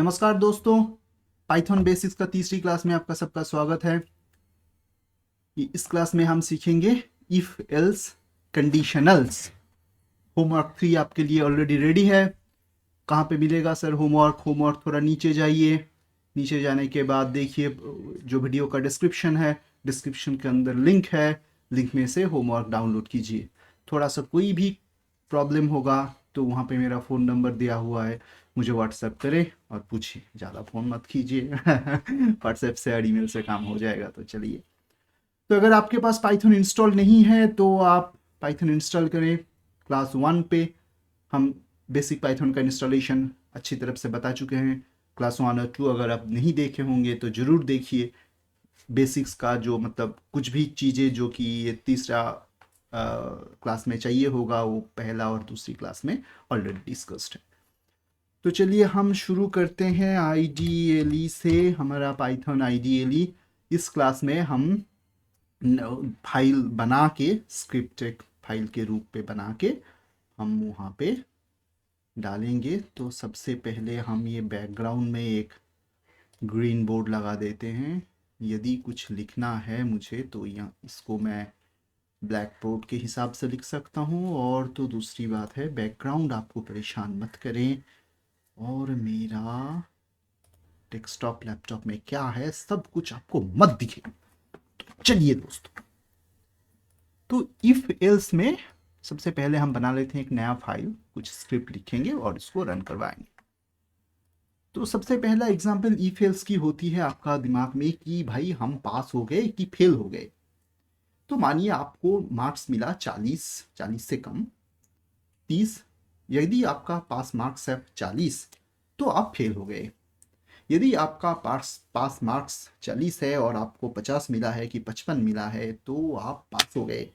नमस्कार दोस्तों, Python basics का तीसरी क्लास में आपका सबका स्वागत है। इस क्लास में हम सीखेंगे इफ एल्स कंडीशनल्स। होमवर्क 3 आपके लिए ऑलरेडी रेडी है। कहाँ पे मिलेगा सर होमवर्क थोड़ा नीचे जाइए। नीचे जाने के बाद देखिए जो वीडियो का डिस्क्रिप्शन है, डिस्क्रिप्शन के अंदर लिंक है, लिंक में से होमवर्क डाउनलोड कीजिए। थोड़ा सा कोई भी प्रॉब्लम होगा तो वहाँ पे मेरा फ़ोन नंबर दिया हुआ है, मुझे व्हाट्सएप करें और पूछिए। ज़्यादा फ़ोन मत कीजिए व्हाट्सएप से और ईमेल से काम हो जाएगा। तो चलिए, तो अगर आपके पास पाइथन इंस्टॉल नहीं है तो आप पाइथन इंस्टॉल करें। क्लास 1 पे हम बेसिक पाइथन का इंस्टॉलेशन अच्छी तरफ से बता चुके हैं। क्लास 1 और 2 अगर आप नहीं देखे होंगे तो ज़रूर देखिए। बेसिक्स का जो मतलब कुछ भी चीज़ें जो कि ये तीसरा क्लास में चाहिए होगा वो पहला और दूसरी क्लास में ऑलरेडी डिस्कस्ड है। तो चलिए हम शुरू करते हैं आईडीएलई से। हमारा पाइथन आईडीएलई इस क्लास में हम फाइल बना के, स्क्रिप्ट एक फाइल के रूप पे बना के हम वहाँ पे डालेंगे। तो सबसे पहले हम ये बैकग्राउंड में एक ग्रीन बोर्ड लगा देते हैं। यदि कुछ लिखना है मुझे तो यहाँ इसको मैं ब्लैक बोर्ड के हिसाब से लिख सकता हूँ। और तो दूसरी बात है, बैकग्राउंड आपको परेशान मत करें। और मेरा डेस्कटॉप लैपटॉप में क्या है सब कुछ आपको मत दिखे। तो चलिए दोस्तों, तो इफ एल्स में सबसे पहले हम बना लेते हैं एक नया फाइल, कुछ स्क्रिप्ट लिखेंगे और इसको रन करवाएंगे। तो सबसे पहला एग्जांपल इफ एल्स की होती है आपका दिमाग में कि भाई हम पास हो गए कि फेल हो गए। तो मानिए आपको मार्क्स मिला 40, 40 से कम 30। यदि आपका पास मार्क्स है 40 तो आप फेल हो गए। यदि आपका पास मार्क्स 40 है और आपको 50 मिला है कि 55 मिला है तो आप पास हो गए।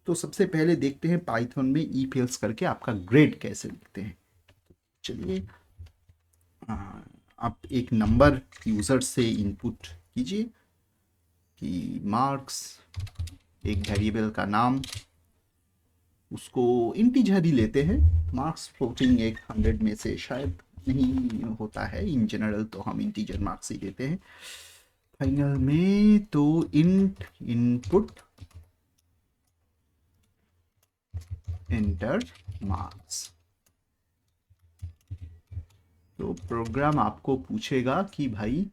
तो सबसे पहले देखते हैं पाइथन में ई फेल्स करके आपका ग्रेड कैसे लिखते हैं। चलिए, आप एक नंबर यूज़र से इनपुट कीजिए कि मार्क्स, एक वेरिएबल का नाम, उसको इंटीजर ही लेते हैं। मार्क्स फ्लोटिंग एक 100 में से शायद नहीं होता है, इन जनरल तो हम इंटीजर मार्क्स ही लेते हैं। फाइनल में तो इंट इनपुट एंटर मार्क्स। तो प्रोग्राम आपको पूछेगा कि भाई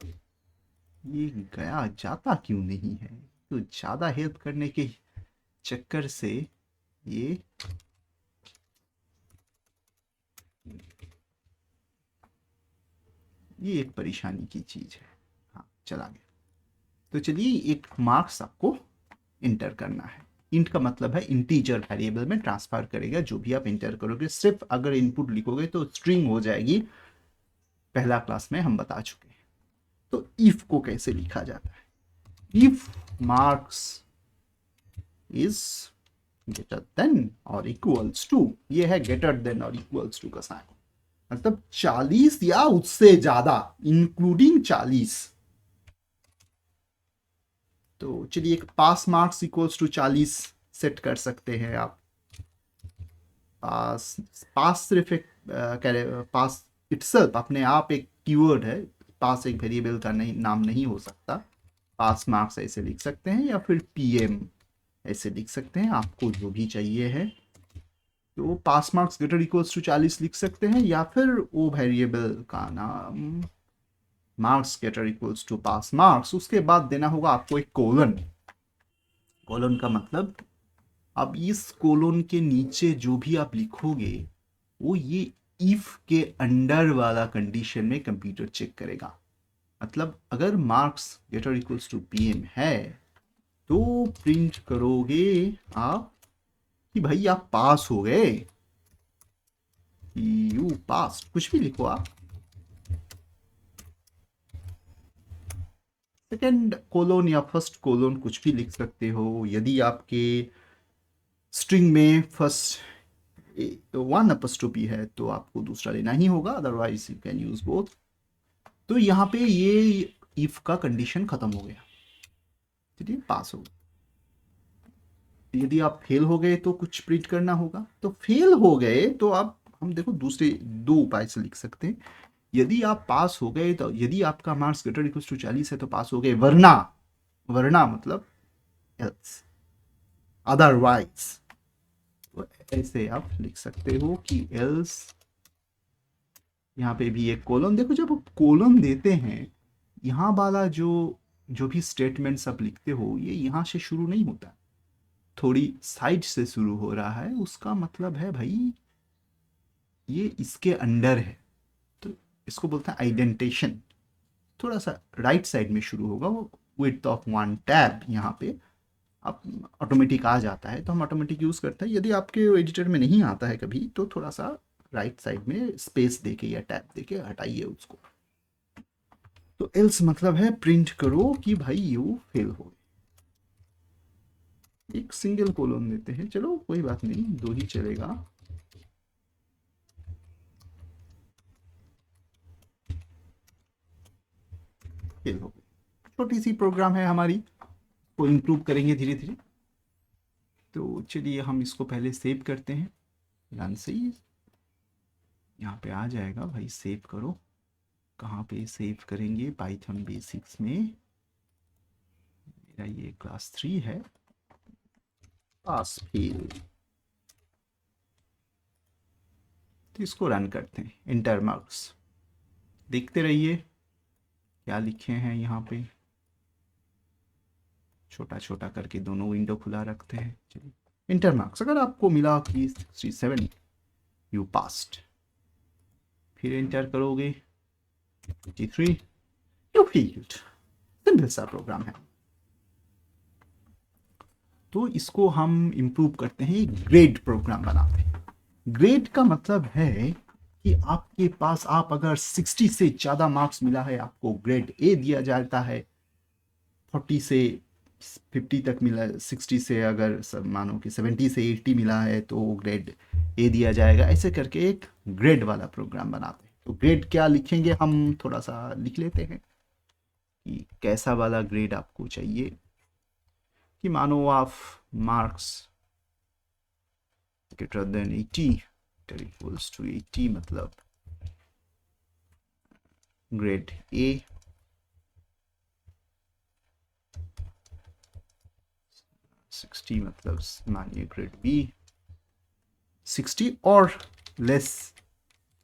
ये गया जाता क्यों नहीं है। तो ज़्यादा हेल्प करने के चक्कर से ये एक परेशानी की चीज़ है। हाँ, चला गया। तो चलिए, एक मार्क्स आपको इंटर करना है। इंट का मतलब है इंटीजर वेरिएबल में ट्रांसफर करेगा जो भी आप इंटर करोगे। सिर्फ अगर इनपुट लिखोगे तो स्ट्रिंग हो जाएगी, पहला क्लास में हम बता चुके हैं। तो इफ को कैसे लिखा जाता है? If marks is greater than और इक्वल्स टू, ये है ग्रेटर देन और इक्वल्स टू का साइन, मतलब 40 या उससे ज्यादा, इंक्लूडिंग 40। तो चलिए, एक pass marks equals to 40 set कर सकते हैं आप। पास पास सिर्फ एक पास इटसेल्फ अपने आप एक कीवर्ड है। पास एक वेरिएबल का नहीं, नाम नहीं हो सकता। पास मार्क्स ऐसे लिख सकते हैं या फिर पीएम ऐसे लिख सकते हैं, आपको जो भी चाहिए है। तो pass marks greater equals to 40 लिख सकते हैं या फिर वो वेरिएबल का नाम marks greater equals to pass marks, उसके बाद देना होगा आपको एक कोलन। कोलन का मतलब, अब इस कोलन के नीचे जो भी आप लिखोगे वो ये इफ के अंडर वाला कंडीशन में कंप्यूटर चेक करेगा। मतलब अगर marks greater equals to PM है तो प्रिंट करोगे आप कि भाई आप पास हो गए, यू पास, कुछ भी लिखो आप। सेकेंड कोलोन या फर्स्ट कोलोन कुछ भी लिख सकते हो। यदि आपके स्ट्रिंग में फर्स्ट वन अपस्ट्रोफी है तो आपको दूसरा लेना ही होगा, otherwise you can use both. तो यहाँ पे ये इफ का कंडीशन खत्म हो गया, ठीक है, पास हो गया। यदि आप फेल हो गए तो कुछ प्रिंट करना होगा। तो फेल हो गए तो आप, हम देखो दूसरे दो उपाय से लिख सकते हैं। यदि आप पास हो गए तो, यदि आपका मार्क्स ग्रेटर इक्वल टू 40 है तो पास हो गए, वरना, वरना मतलब एल्स, अदरवाइज। तो ऐसे आप लिख सकते हो कि एल्स, यहाँ पे भी एक कोलन, देखो जब आप कोलन देते हैं, यहाँ वाला जो भी स्टेटमेंट्स आप लिखते हो ये यहाँ से शुरू नहीं होता, थोड़ी साइड से शुरू हो रहा है, उसका मतलब है भाई ये इसके अंडर है, तो इसको बोलते हैं आइडेंटेशन। थोड़ा सा राइट साइड में शुरू होगा वो, विड्थ ऑफ 1 टैब यहाँ पे आप ऑटोमेटिक आ जाता है, तो हम ऑटोमेटिक यूज़ करते हैं। यदि आपके एडिटर में नहीं आता है कभी, तो थोड़ा सा राइट साइड में स्पेस देके या टैब देके हटाइए उसको। तो एल्स मतलब है प्रिंट करो कि भाई यू फेल हो। एक सिंगल कोलन देते हैं, चलो कोई बात नहीं, 2 ही चलेगा। फेल हो गई, छोटी सी प्रोग्राम है हमारी, को इम्प्रूव करेंगे धीरे धीरे। तो चलिए हम इसको पहले सेव करते हैं, रन से ही यहाँ पे आ जाएगा भाई, सेव करो। कहाँ पे सेव करेंगे, पाइथन बेसिक्स में, मेरा ये क्लास 3 है, पास फेल। तो इसको रन करते हैं, इंटर मार्क्स, देखते रहिए क्या लिखे हैं यहाँ पे, छोटा छोटा करके दोनों विंडो खुला रखते हैं। चलिए इंटर मार्क्स, अगर आपको मिला कि 67 यू पास्ड, फिर इंटर करोगे 53 यू फेल्ड। सिंपल सा प्रोग्राम है। तो इसको हम इम्प्रूव करते हैं, ग्रेड प्रोग्राम बनाते हैं। ग्रेड का मतलब है कि आपके पास, आप अगर 60 से ज़्यादा मार्क्स मिला है आपको ग्रेड ए दिया जाता है, 40 से 50 तक मिला, 60 से अगर सब मानो कि 70 से 80 मिला है तो ग्रेड ए दिया जाएगा। ऐसे करके एक ग्रेड वाला प्रोग्राम बनाते हैं। तो ग्रेड क्या लिखेंगे, हम थोड़ा सा लिख लेते हैं कि कैसा वाला ग्रेड आपको चाहिए। कि मानो आप marks greater than 80 equals to 80 मतलब ग्रेड ए, 60 मतलब मानिए ग्रेड बी, 60 और लेस,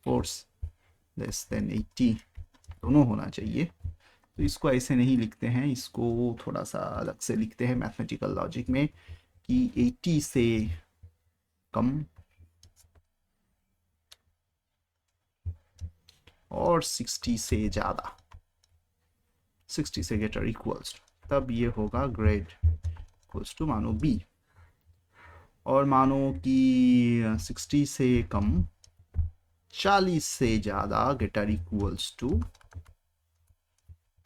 फोर्स लेस देन 80 दोनों होना चाहिए। तो इसको ऐसे नहीं लिखते हैं, इसको थोड़ा सा अलग से लिखते हैं मैथमेटिकल लॉजिक में कि 80 से कम और 60 से ज़्यादा, 60 से ग्रेटर इक्वल्स, तब ये होगा ग्रेड इक्वल्स टू मानो बी। और मानो कि 60 से कम, 40 से ज़्यादा ग्रेटर इक्वल्स टू,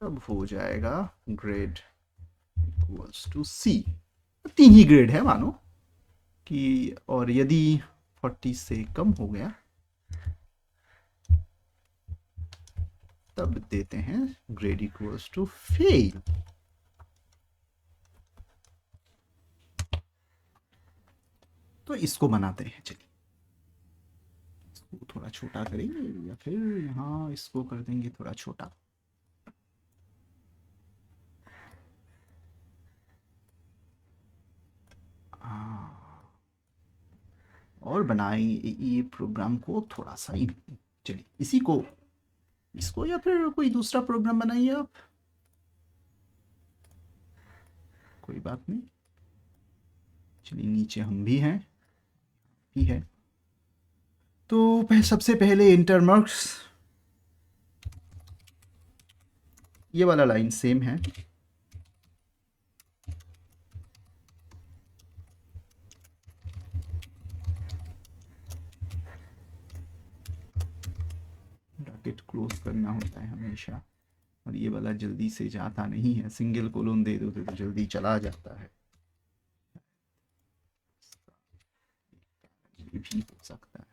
तब हो जाएगा ग्रेड इक्वल्स टू सी। 3 ही ग्रेड है मानो कि, और यदि 40 से कम हो गया तब देते हैं ग्रेड इक्वल्स टू फेल। तो इसको बनाते हैं, चलिए इसको थोड़ा छोटा करेंगे या फिर यहाँ इसको कर देंगे थोड़ा छोटा। और बनाएंगे ये प्रोग्राम को थोड़ा सा, चलिए इसी को, इसको या फिर कोई दूसरा प्रोग्राम बनाइए आप, कोई बात नहीं। चलिए नीचे हम भी हैं, भी है। तो सबसे पहले इंटर मार्क्स, ये वाला लाइन सेम है, ब्रैकेट क्लोज करना होता है हमेशा, और ये वाला जल्दी से जाता नहीं है, सिंगल कोलन दे दो तो जल्दी चला जाता है, ये भी हो सकता है।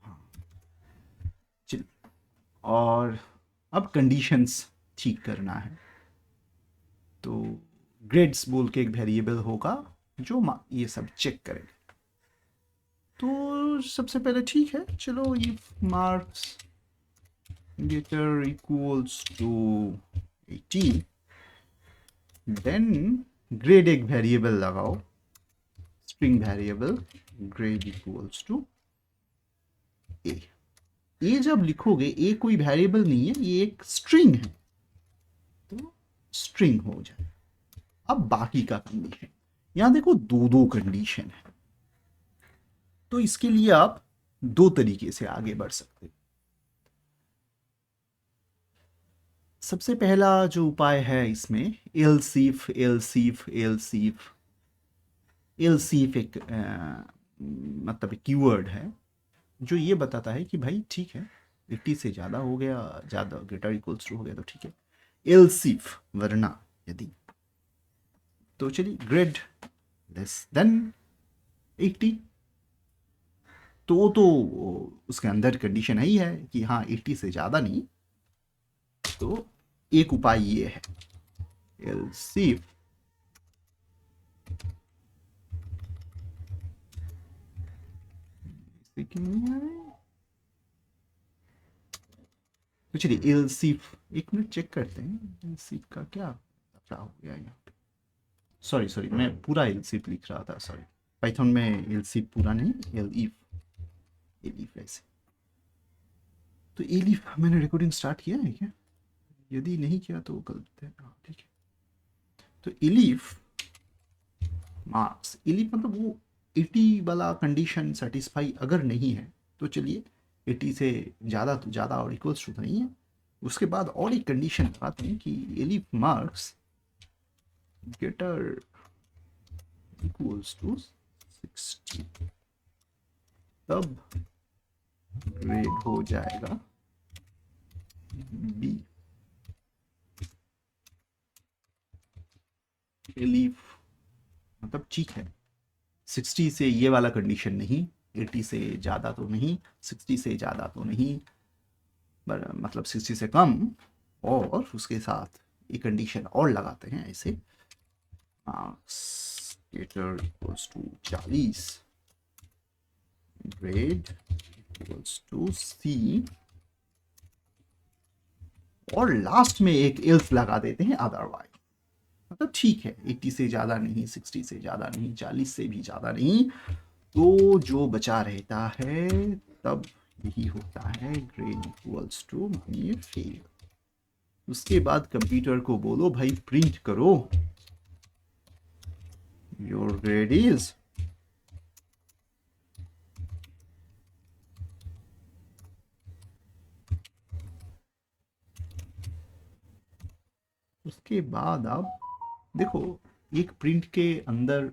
हाँ चलिए, और अब कंडीशंस ठीक करना है। तो ग्रेड्स बोल के एक वेरिएबल होगा जो ये सब चेक करेगा। तो सबसे पहले ठीक है, चलो ये marks greater equals to 80, then grade एक वेरिएबल लगाओ, string variable grade equals to a. ये जब लिखोगे, ए कोई वेरिएबल नहीं है, ये एक स्ट्रिंग है, तो स्ट्रिंग हो जाए। अब बाकी का कंडीशन, यहां देखो दो दो कंडीशन है, तो इसके लिए आप दो तरीके से आगे बढ़ सकते हो। सबसे पहला जो उपाय है इसमें, एलसीफ एलसीफ एलसीफ एलसीफ एक मतलब एक कीवर्ड है जो ये बताता है कि भाई ठीक है 80 से ज़्यादा हो गया, ज़्यादा ग्रेटर इक्वल्स टू हो गया तो ठीक है। एलसीफ वरना यदि, तो चलिए ग्रेड लेस देन 80, तो उसके अंदर कंडीशन ही है कि हाँ 80 से ज़्यादा नहीं। तो एक उपाय ये है, एलसीफ तो चलिए एलसीफ, एक मिनट चेक करते हैं एलसीफ का क्या हो गया यहाँ पे। सॉरी मैं पूरा एलसीफ लिख रहा था, सॉरी। पाइथन में एलसीफ पूरा नहीं, एलीफ ऐसे। तो एलीफ मैंने रिकॉर्डिंग स्टार्ट किया है क्या? यदि नहीं किया तो गलत है, ठीक है। तो एलीफ मार्क्स, एलीफ मतलब वो 80 वाला कंडीशन सेटिस्फाई अगर नहीं है तो चलिए 80 से ज़्यादा तो ज़्यादा और इक्वल्स टू नहीं है, उसके बाद और एक कंडीशन लगाते हैं कि एलीफ मार्क्स ग्रेटर इक्वल्स टू 60, तब ग्रेड हो जाएगा बी। एलीफ मतलब ठीक है 60 से ये वाला कंडीशन नहीं, 80 से ज़्यादा तो नहीं, 60 से ज़्यादा तो नहीं, मतलब 60 से कम, और उसके साथ एक कंडीशन और लगाते हैं ऐसे, greater equals to 40, grade equals to C, और लास्ट में एक एल्स लगा देते हैं अदरवाइज। मतलब ठीक है 80 से ज़्यादा नहीं, 60 से ज़्यादा नहीं, 40 से भी ज़्यादा नहीं, तो जो बचा रहता है तब यही होता है ग्रेड इक्वल्स टू फेल। उसके बाद कंप्यूटर को बोलो भाई प्रिंट करो योर ग्रेड इज उसके बाद आप देखो एक प्रिंट के अंदर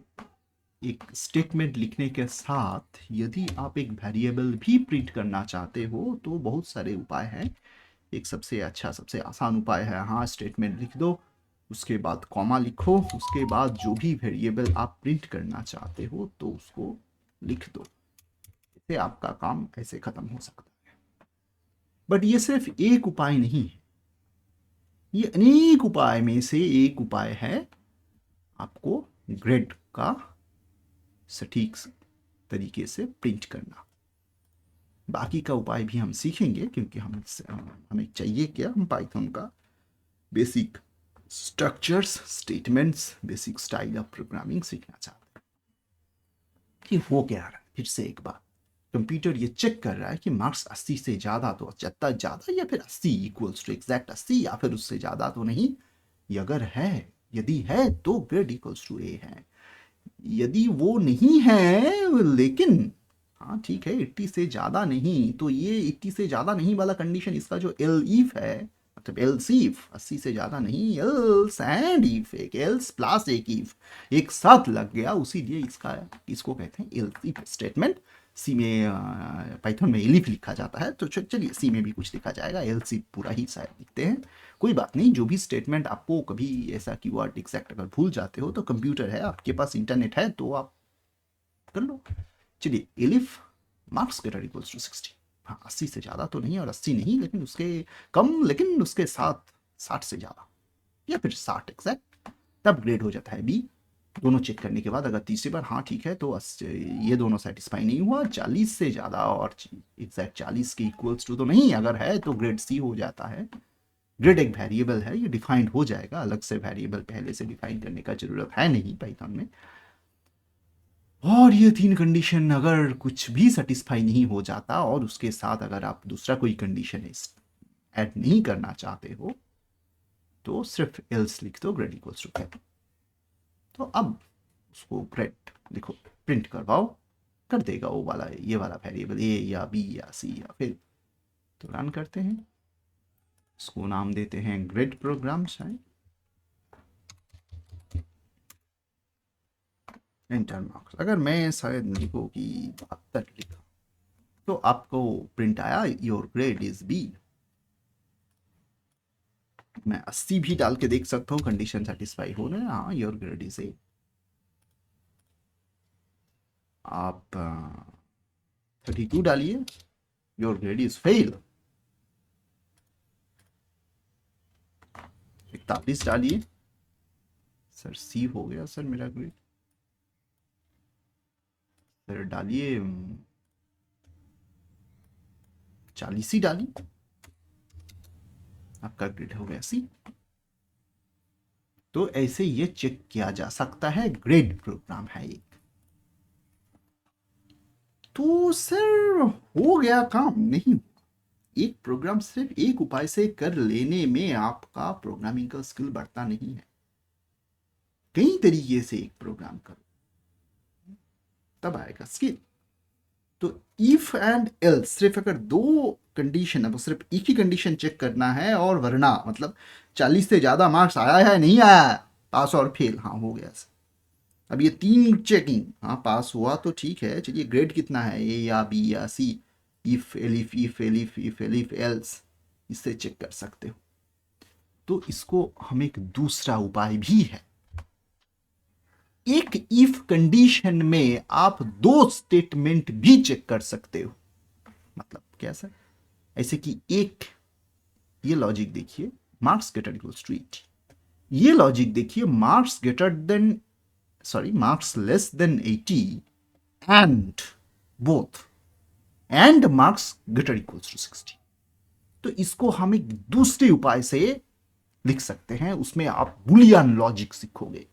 एक स्टेटमेंट लिखने के साथ यदि आप एक वेरिएबल भी प्रिंट करना चाहते हो तो बहुत सारे उपाय हैं। एक सबसे अच्छा सबसे आसान उपाय है, हाँ स्टेटमेंट लिख दो, उसके बाद कॉमा लिखो, उसके बाद जो भी वेरिएबल आप प्रिंट करना चाहते हो तो उसको लिख दो, इससे आपका काम ऐसे खत्म हो सकता है। बट ये सिर्फ एक उपाय नहीं है, ये अनेक उपाय में से एक उपाय है आपको ग्रेड का सटीक तरीके से प्रिंट करना। बाकी का उपाय भी हम सीखेंगे क्योंकि हमें चाहिए क्या, हम पाइथन का basic structures, statements, basic style of programming सीखना चाहते हैं। कि हो क्या रहा है, फिर से एक बार कंप्यूटर ये चेक कर रहा है कि मार्क्स 80 से ज़्यादा तो जितना ज़्यादा या फिर 80 इक्वल्स टू एग्जैक्ट 80 या फिर उससे ज़्यादा तो नहीं, अगर है यदि है तो ग्रेड इक्वल्स टू ए है, यदि वो नहीं है लेकिन हाँ ठीक है 80 से ज़्यादा नहीं, तो ये 80 से ज़्यादा नहीं वाला कंडीशन इसका जो एल ईफ है, मतलब एल्स ईफ 80 से ज़्यादा नहीं, एल्स एंड ईफ, एक एल्स प्लस एक ईफ एक साथ लग गया, उसीलिए इसको कहते हैं एल्स ईफ स्टेटमेंट। सी में पाइथन में एलिफ लिखा जाता है, तो चलिए सी में भी कुछ लिखा जाएगा, एल्स ईफ पूरा ही शायद लिखते हैं, कोई बात नहीं। जो भी स्टेटमेंट आपको कभी ऐसा कीवर्ड एग्जैक्ट अगर भूल जाते हो तो कंप्यूटर है आपके पास, इंटरनेट है तो आप कर लो। चलिए elif marks greater equals to 60, हाँ 80 से ज़्यादा तो नहीं और 80 नहीं लेकिन उसके कम, लेकिन उसके साथ 60 से ज़्यादा या फिर 60 एग्जैक्ट, तब ग्रेड हो जाता है बी। दोनों चेक करने के बाद अगर तीसरी बार हाँ ठीक है तो ये दोनों सेटिस्फाई नहीं हुआ, 40 से ज़्यादा और एग्जैक्ट 40 के इक्वल्स टू तो नहीं, अगर है तो ग्रेड सी हो जाता है। ग्रेड एक वेरिएबल है, ये डिफाइंड हो जाएगा, अलग से वेरिएबल पहले से डिफाइन करने का जरूरत है नहीं पाइथन में। और ये 3 कंडीशन अगर कुछ भी सेटिस्फाई नहीं हो जाता और उसके साथ अगर आप दूसरा कोई कंडीशन ऐड नहीं करना चाहते हो तो सिर्फ एल्स लिख दो ग्रेड इक्वल्स टू 10। तो अब उसको ग्रेड लिखो, प्रिंट करवाओ, कर देगा वो वाला ये वाला वेरिएबल ए या बी या सी या फिर। तो रन करते हैं, इसको नाम देते हैं ग्रेड प्रोग्राम्स है, एंटर मार्क्स। अगर मैं शायद लिखो कि 72 लिखा तो आपको प्रिंट आया योर ग्रेड इज बी। मैं 80 भी डाल के देख सकता हूँ, कंडीशन सेटिस्फाई हो रहा है, हाँ योर ग्रेड इज ए। आप 32 डालिए, योर ग्रेड इज फेल। 41 डालिए, सर सी हो गया सर मेरा ग्रेड। सर डालिए 40 ही डालिए, आपका ग्रेड हो गया सी। तो ऐसे ये चेक किया जा सकता है, ग्रेड प्रोग्राम है एक। तो सर हो गया काम? नहीं, एक प्रोग्राम सिर्फ एक उपाय से कर लेने में आपका प्रोग्रामिंग का स्किल बढ़ता नहीं है। कई तरीके से एक प्रोग्राम करो तब आएगा स्किल। तो इफ एंड एल्स, सिर्फ अगर दो कंडीशन है तो सिर्फ एक ही कंडीशन चेक करना है, और वरना मतलब 40 से ज्यादा मार्क्स आया है नहीं आया, पास और फेल, हाँ हो गया सर। अब ये 3 चेकिंग, हाँ पास हुआ तो ठीक है, चलिए ग्रेड कितना है, ए या बी या C, if elif if elif if elif else, इससे चेक कर सकते हो। तो इसको हम एक दूसरा उपाय भी है, एक इफ कंडीशन में आप 2 स्टेटमेंट भी चेक कर सकते हो। मतलब क्या सर? ऐसे कि एक, ये लॉजिक देखिए, मार्क्स ग्रेटर इक्वल्स टू 80, ये लॉजिक देखिए, marks greater than marks less than 80 and both and marks greater equals to 60। तो इसको हम एक दूसरे उपाय से लिख सकते हैं, उसमें आप बुलियन लॉजिक सीखोगे,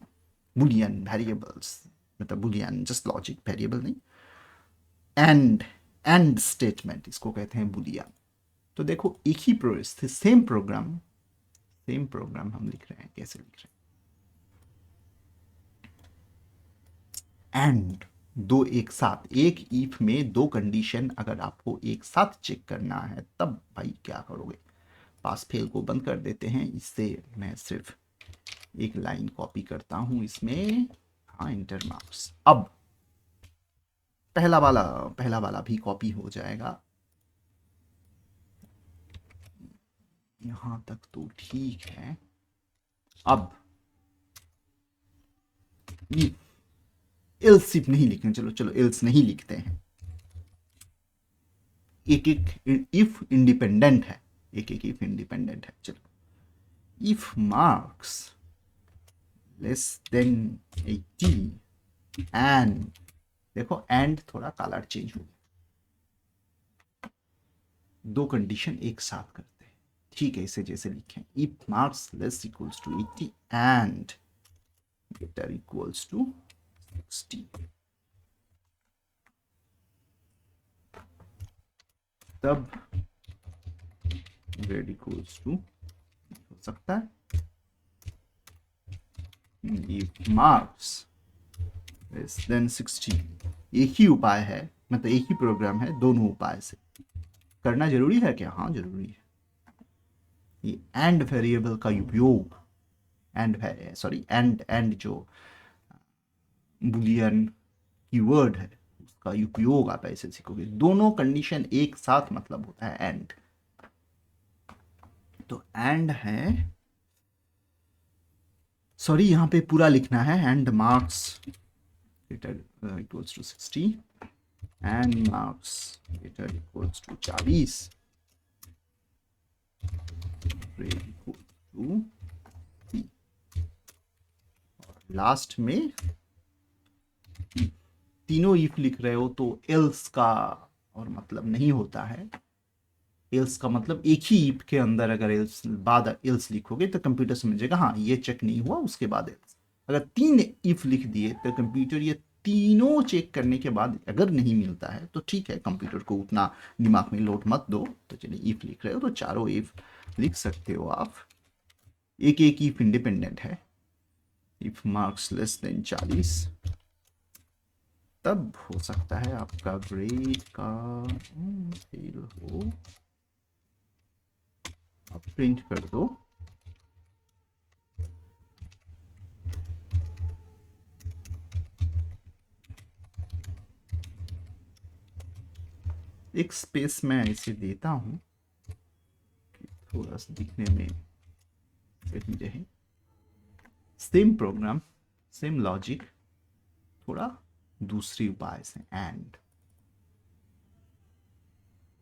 बुलियन वेरिएबल्स, मतलब बुलियन जस्ट लॉजिक, वेरिएबल नहीं, एंड स्टेटमेंट इसको कहते हैं बुलियन। तो देखो एक ही सेम प्रोग्राम हम लिख रहे हैं, कैसे लिख रहे हैं, एंड दो एक साथ, एक इफ में 2 कंडीशन अगर आपको एक साथ चेक करना है तब भाई क्या करोगे, पास फेल को बंद कर देते हैं। इससे मैं सिर्फ एक लाइन कॉपी करता हूं इसमें, हाँ इंटर मार्क्स। अब पहला वाला भी कॉपी हो जाएगा, यहां तक तो ठीक है। अब एल्स सिर्फ नहीं लिखना, चलो एल्स नहीं लिखते हैं, एक इफ इंडिपेंडेंट है, एक इफ इंडिपेंडेंट है। चलो if marks less than 80 and, देखो एंड थोड़ा कलर चेंज हो गया, 2 कंडीशन एक साथ करते हैं, ठीक है, इसे जैसे लिखें, if marks less equals to 80 and greater equals to 60, तब ग्रेड इक्वल्स टू हो सकता है इफ मार्क्स लेस देन 60। एक ही उपाय है, मतलब एक ही प्रोग्राम है, दोनों उपाय से करना जरूरी है क्या? हाँ जरूरी है। ये एंड वेरिएबल का उपयोग, एंड जो बुलियन कीवर्ड है उसका उपयोग आप ऐसे सीखोगे, दोनों कंडीशन एक साथ मतलब होता है एंड। तो एंड है, सॉरी यहां पे पूरा लिखना है, and marks equals to 60 and marks equals to 40 last में तीनों इफ लिख रहे हो तो एल्स का और मतलब नहीं होता है। एल्स का मतलब एक ही इफ के अंदर अगर एल्स बाद एल्स लिखोगे तो कंप्यूटर समझेगा हाँ ये चेक नहीं हुआ, उसके बाद एल्स। अगर 3 इफ लिख दिए तो कंप्यूटर ये तीनों चेक करने के बाद अगर नहीं मिलता है तो ठीक है, कंप्यूटर को उतना दिमाग में लोड मत दो। तो चलिए इफ लिख रहे हो तो चारों इफ लिख सकते हो आप। एक एक इफ इंडिपेंडेंट है। इफ मार्क्स लेस देन 40 तब हो सकता है आपका ग्रेड का फेल हो। आप प्रिंट कर दो। एक स्पेस मैं ऐसे देता हूं कि थोड़ा सा दिखने में सही रहे। सेम प्रोग्राम, सेम लॉजिक, थोड़ा दूसरी उपाय से एंड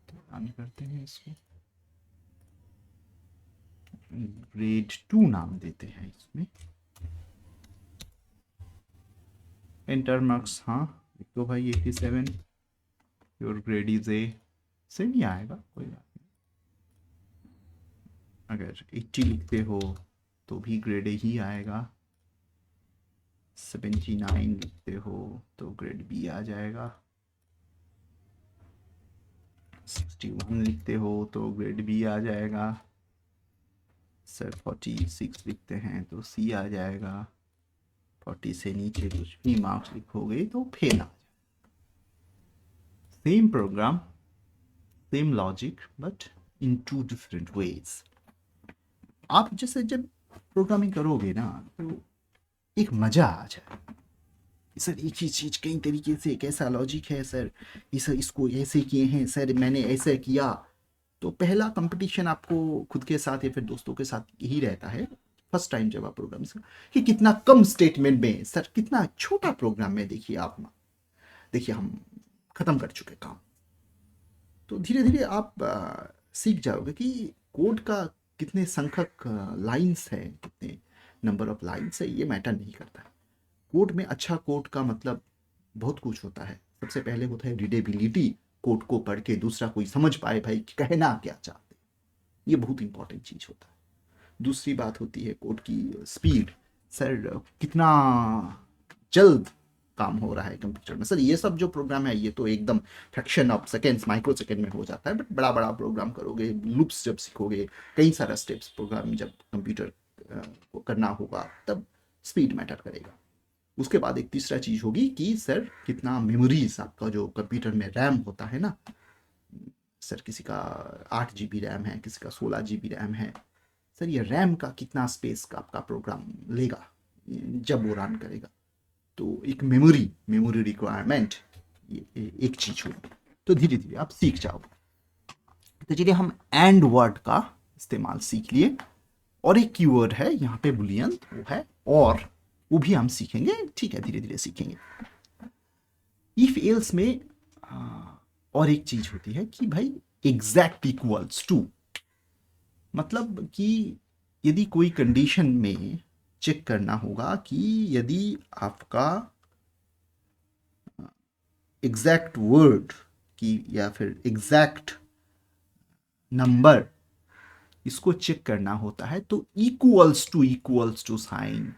रन करते हैं इसको। ग्रेड 2 नाम देते हैं इसमें। एंटर मार्क्स हाँ लिख दो भाई 87, your grade is A. Same ही आएगा, कोई बात नहीं। अगर 80 लिखते हो तो भी ग्रेड ही आएगा। 79 लिखते हो तो ग्रेड बी आ जाएगा। 61 लिखते हो तो ग्रेड बी आ जाएगा। सर 46 लिखते हैं तो सी आ जाएगा। 40 से नीचे कुछ भी मार्क्स लिखोगे तो फेल आ जाएगा। Same programme, same logic, but in 2 different ways. आप जैसे जब प्रोग्रामिंग करोगे ना तो एक मजा आ जाए। सर एक ही चीज कई तरीके से, कैसा लॉजिक है सर, सर इसको ऐसे किए हैं सर, मैंने ऐसे किया। तो पहला कंपटीशन आपको खुद के साथ या फिर दोस्तों के साथ यही रहता है फर्स्ट टाइम जब आप प्रोग्राम कि कितना कम स्टेटमेंट में सर, कितना छोटा प्रोग्राम में देखिए आप, देखिए हम खत्म कर चुके काम। तो धीरे धीरे आप सीख जाओगे कि कोड का कितने संख्यक लाइंस है, कितने नंबर ऑफ लाइंस है, ये मैटर नहीं करता है। कोड में अच्छा कोड का मतलब बहुत कुछ होता है। सबसे पहले होता है रीडेबिलिटी, कोड को पढ़ के दूसरा कोई समझ पाए भाई कहना क्या चाहते, ये बहुत इंपॉर्टेंट चीज होता है। दूसरी बात होती है कोड की स्पीड, सर कितना जल्द काम हो रहा है कंप्यूटर में। सर ये सब जो प्रोग्राम है ये तो एकदम fraction of seconds, micro second में हो जाता है। बट बड़ा बड़ा प्रोग्राम करोगे, लूप्स जब सीखोगे, कई सारा स्टेप्स प्रोग्राम जब कंप्यूटर को करना होगा तब स्पीड मैटर करेगा। उसके बाद एक तीसरा चीज होगी कि सर कितना मेमोरीज आपका जो कंप्यूटर में रैम होता है ना, सर किसी का 8 GB रैम है, किसी का 16 GB रैम है। सर ये रैम का कितना स्पेस का आपका प्रोग्राम लेगा जब वो रन करेगा। तो एक मेमोरी रिक्वायरमेंट ये एक चीज होगी। तो धीरे धीरे आप सीख जाओगे। तो चलिए हम एंड वर्ड का इस्तेमाल सीख लिए, और एक कीवर्ड है यहाँ पे बुलियन, वो है और, वो भी हम सीखेंगे। ठीक है, धीरे धीरे सीखेंगे। इफ एल्स में और एक चीज होती है कि भाई एग्जैक्ट इक्वल्स टू, मतलब कि यदि कोई कंडीशन में चेक करना होगा कि यदि आपका एग्जैक्ट वर्ड की या फिर एग्जैक्ट नंबर, इसको चेक करना होता है तो equals to sign,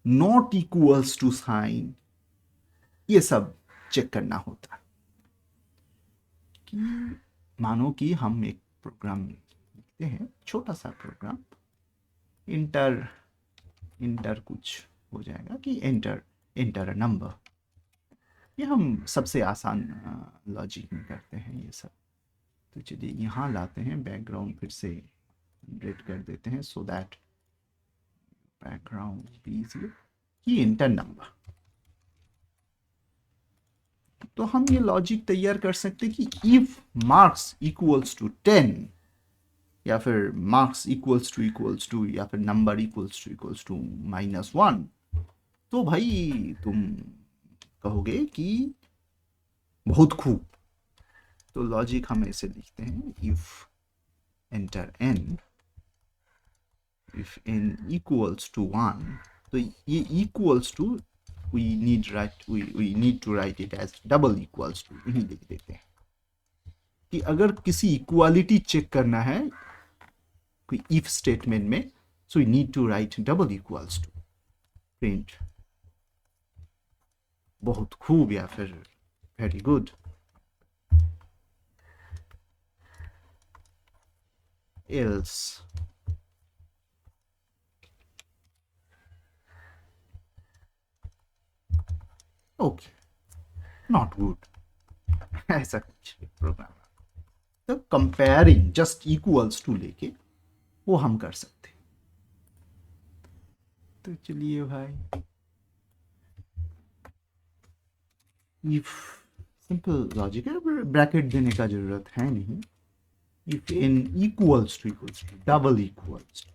not equals to sign, ये सब चेक करना होता है। कि मानो कि हम एक प्रोग्राम लिखते हैं, छोटा सा प्रोग्राम, इंटर कुछ हो जाएगा कि एंटर अ नंबर। ये हम सबसे आसान लॉजिक में करते हैं ये सब। तो चलिए यहाँ लाते हैं बैकग्राउंड, फिर से रेड कर देते हैं सो दैट बैकग्राउंड बी ये एंटर नंबर। तो हम ये लॉजिक तैयार कर सकते हैं कि इफ मार्क्स इक्वल्स टू 10 या फिर मार्क्स इक्वल्स टू या फिर नंबर इक्वल्स टू -1, तो भाई तुम कहोगे कि बहुत खूब। तो लॉजिक हम ऐसे लिखते हैं, if enter n, if n equals to 1 तो ये equals to we need to write it as double equals to, यही लिख देते हैं कि अगर किसी इक्वालिटी चेक करना है कोई इफ स्टेटमेंट में, so we need to write double equals to print. बहुत खूब, या फिर very good. Else okay, not good. ऐसा कुछ प्रोग्राम तो कंपेयरिंग जस्ट इक्वल्स टू लेके वो हम कर सकते। तो चलिए भाई, इफ सिंपल लॉजिक है, ब्रैकेट देने का जरूरत है नहीं। If n equals to double equals to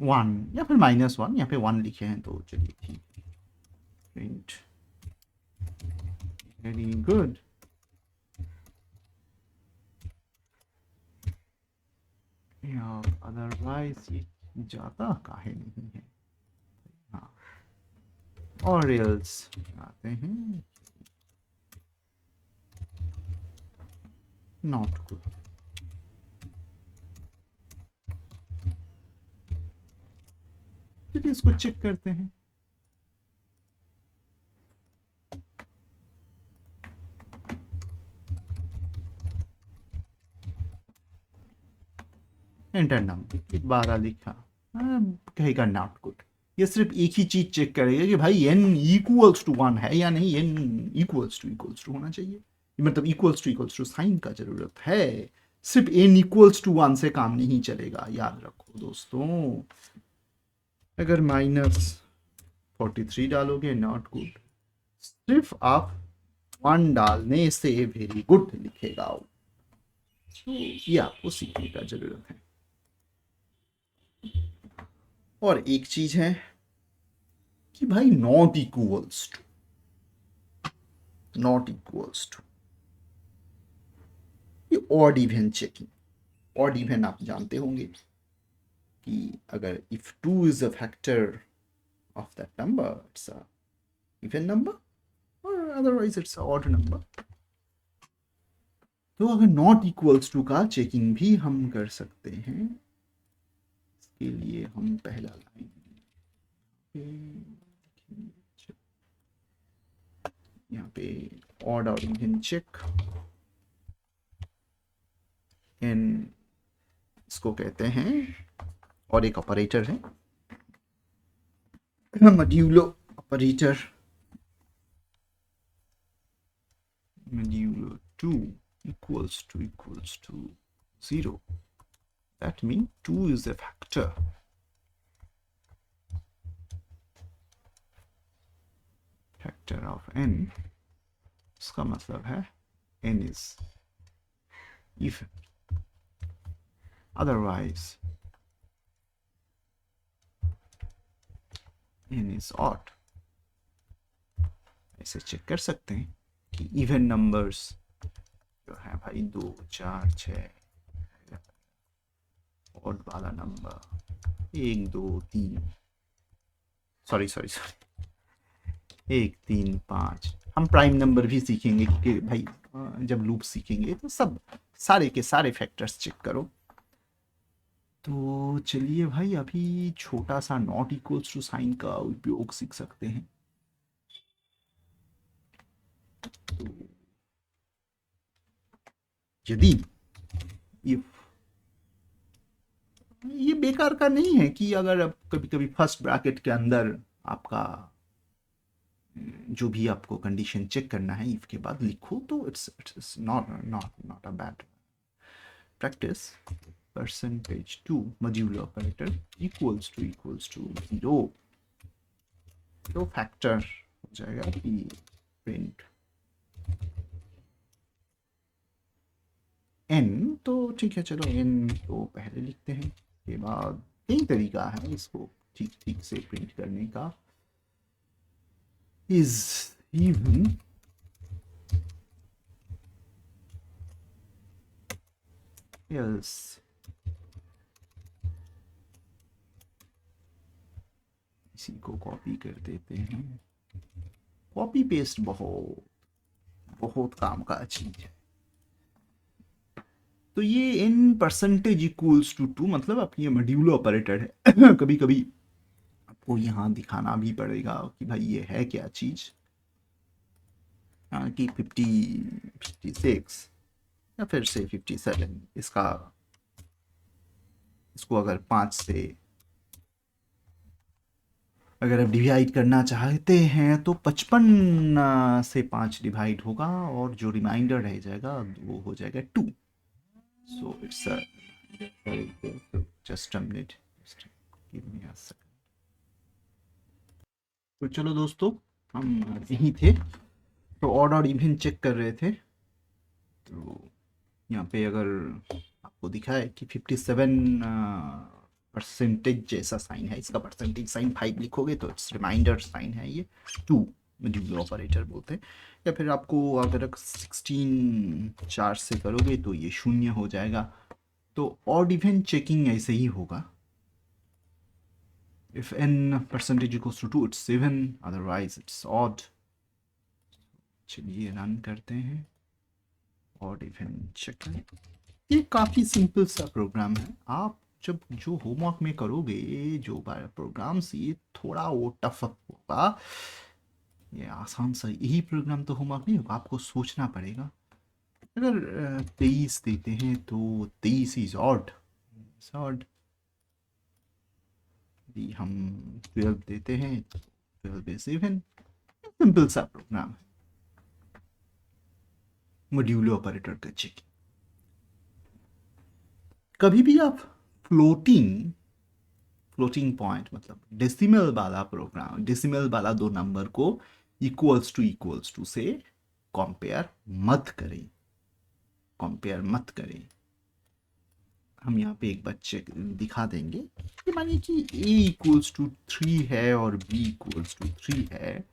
1 या फिर -1, यहाँ पे 1 लिखे हैं तो चलिए ठीक है। Print very good. अदरवाइज ये जाता काहे नहीं है। हाँ, और एल्स आते हैं नॉट गुड। चलिए इसको चेक करते हैं। एंटर नंबर 12 लिखा, कहेगा नॉट गुड। ये सिर्फ एक ही चीज चेक करेगा कि भाई n इक्वल्स टू 1 है या नहीं, n इक्वल्स टू होना चाहिए, मतलब इक्वल्स टू साइन का जरूरत है। सिर्फ n इक्वल्स टू 1 से काम नहीं चलेगा, याद रखो दोस्तों। अगर -43 डालोगे नॉट गुड, सिर्फ आप 1 डालने से वेरी गुड लिखेगा। तो ये आपको सीखने का जरूरत है। और एक चीज है कि भाई नॉट इक्वल्स टू ये odd even checking. Odd even आप जानते होंगे कि अगर if 2 is a factor of that number it's a even number और otherwise it's a odd number. तो अगर नॉट इक्वल्स टू का चेकिंग भी हम कर सकते हैं। इसके लिए हम पहला लाइन यहाँ पे ऑड और इवन चेक इन इसको कहते हैं, और एक ऑपरेटर है modulo operator, modulo 2 equals to 0. That means 2 is a factor of n। इसका मतलब है n is even, otherwise n is odd। ऐसे चेक कर सकते हैं कि इवन नंबर्स जो है भाई 2 4 6, ऑड वाला नंबर 1 2 3, सॉरी 1 3 5। हम प्राइम नंबर भी सीखेंगे कि भाई जब लूप सीखेंगे तो सब सारे के सारे फैक्टर्स चेक करो। तो चलिए भाई अभी छोटा सा नॉट इक्वल्स टू साइन का उपयोग सीख सकते हैं। तो यदि इफ ये बेकार का नहीं है कि अगर अब कभी कभी फर्स्ट ब्रैकेट के अंदर आपका जो भी आपको कंडीशन चेक करना है इफ के बाद लिखो तो it's not a bad practice. %2 modulo operator equals to 0, तो फैक्टर हो जाएगा कि प्रिंट n। तो ठीक है, चलो n को पहले लिखते हैं, के बाद कई तरीका है इसको ठीक से प्रिंट करने का। is even else इसी को कॉपी कर देते हैं। कॉपी पेस्ट बहुत बहुत काम का चीज है। तो ये n परसेंटेज इक्वल्स टू 2 मतलब आपकी ये मॉड्यूलो ऑपरेटर है। कभी कभी आपको यहाँ दिखाना भी पड़ेगा कि भाई ये है क्या चीज, कि 56 या फिर से 57, इसको अगर 5 से अगर आप डिवाइड करना चाहते हैं तो 55 से 5 डिवाइड होगा और जो रिमाइंडर रह जाएगा वो हो जाएगा 2। So it's just a minute, give me a second. तो चलो दोस्तों, हम यहीं थे, तो ऑड और इवन चेक कर रहे थे। तो यहाँ पे अगर आपको दिखा है कि 57 परसेंटेज जैसा साइन है, इसका परसेंटेज साइन 5 लिखोगे तो इट्स रिमाइंडर साइन है, ये 2 मॉड्यूलो ऑपरेटर बोलते हैं। या फिर आपको अगर 16 4 से करोगे तो ये 0 हो जाएगा। तो ऑड इवन चेकिंग ऐसे ही होगा। If n percentage equals to 2 it's even, otherwise it's odd। चलिए रन करते हैं ऑड इवन चेक। ये काफ़ी सिंपल सा प्रोग्राम है। आप जब जो होमवर्क में करोगे जो प्रोग्राम से, ये थोड़ा वो टफ होगा। ये आसान सा यही प्रोग्राम तो होमवर्क नहीं होगा, आपको सोचना पड़ेगा। अगर 23 देते हैं तो 23 इज ऑड, यदि हम 12 देते हैं तो 12 इज इवन। सिंपल सा प्रोग्राम है मॉड्यूलो ऑपरेटर का चेक। कभी भी आप फ्लोटिंग पॉइंट मतलब डेसिमल वाला प्रोग्राम, डेसिमल वाला दो नंबर को इक्वल्स टू से कंपेयर मत करें। हम यहाँ पे एक बच्चे दिखा देंगे कि मानिए कि a इक्वल्स टू 3 है और b इक्वल्स टू 3 है,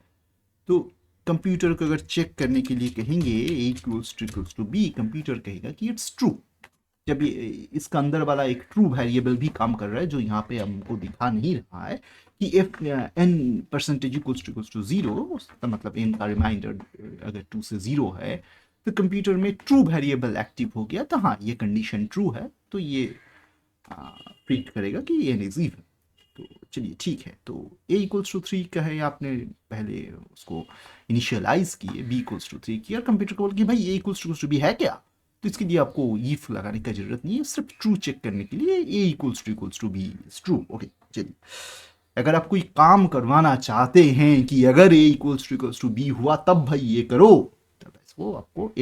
तो कंप्यूटर को अगर चेक करने के लिए कहेंगे a equals to b, computer कहेगा कि इट्स ट्रू। जब ये इसका अंदर वाला एक ट्रू वेरिएबल भी काम कर रहा है, जो यहाँ पे हमको दिखा नहीं रहा है कि if n percentage equals to 0, मतलब n का रिमाइंडर अगर 2 से 0 है तो कंप्यूटर में ट्रू वेरिएबल एक्टिव हो गया, तो हाँ ये कंडीशन ट्रू है, तो ये प्रिंट करेगा कि n इज इवन। तो चलिए ठीक है, तो a इक्वल्स टू 3 का है, आपने पहले उसको इनिशियलाइज किए, b इक्वल्स टू 3 किया, और कंप्यूटर को बोल कि भाई a इक्वल्स टू b है क्या, तो इसके लिए आपको if लगाने की जरूरत नहीं है, सिर्फ ट्रू चेक करने के लिए a equals to b is true. Okay चलिए, अगर आप कोई काम करवाना चाहते हैं कि अगर a इक्वल्स टू b हुआ तब भाई ये करो, तब वो आपको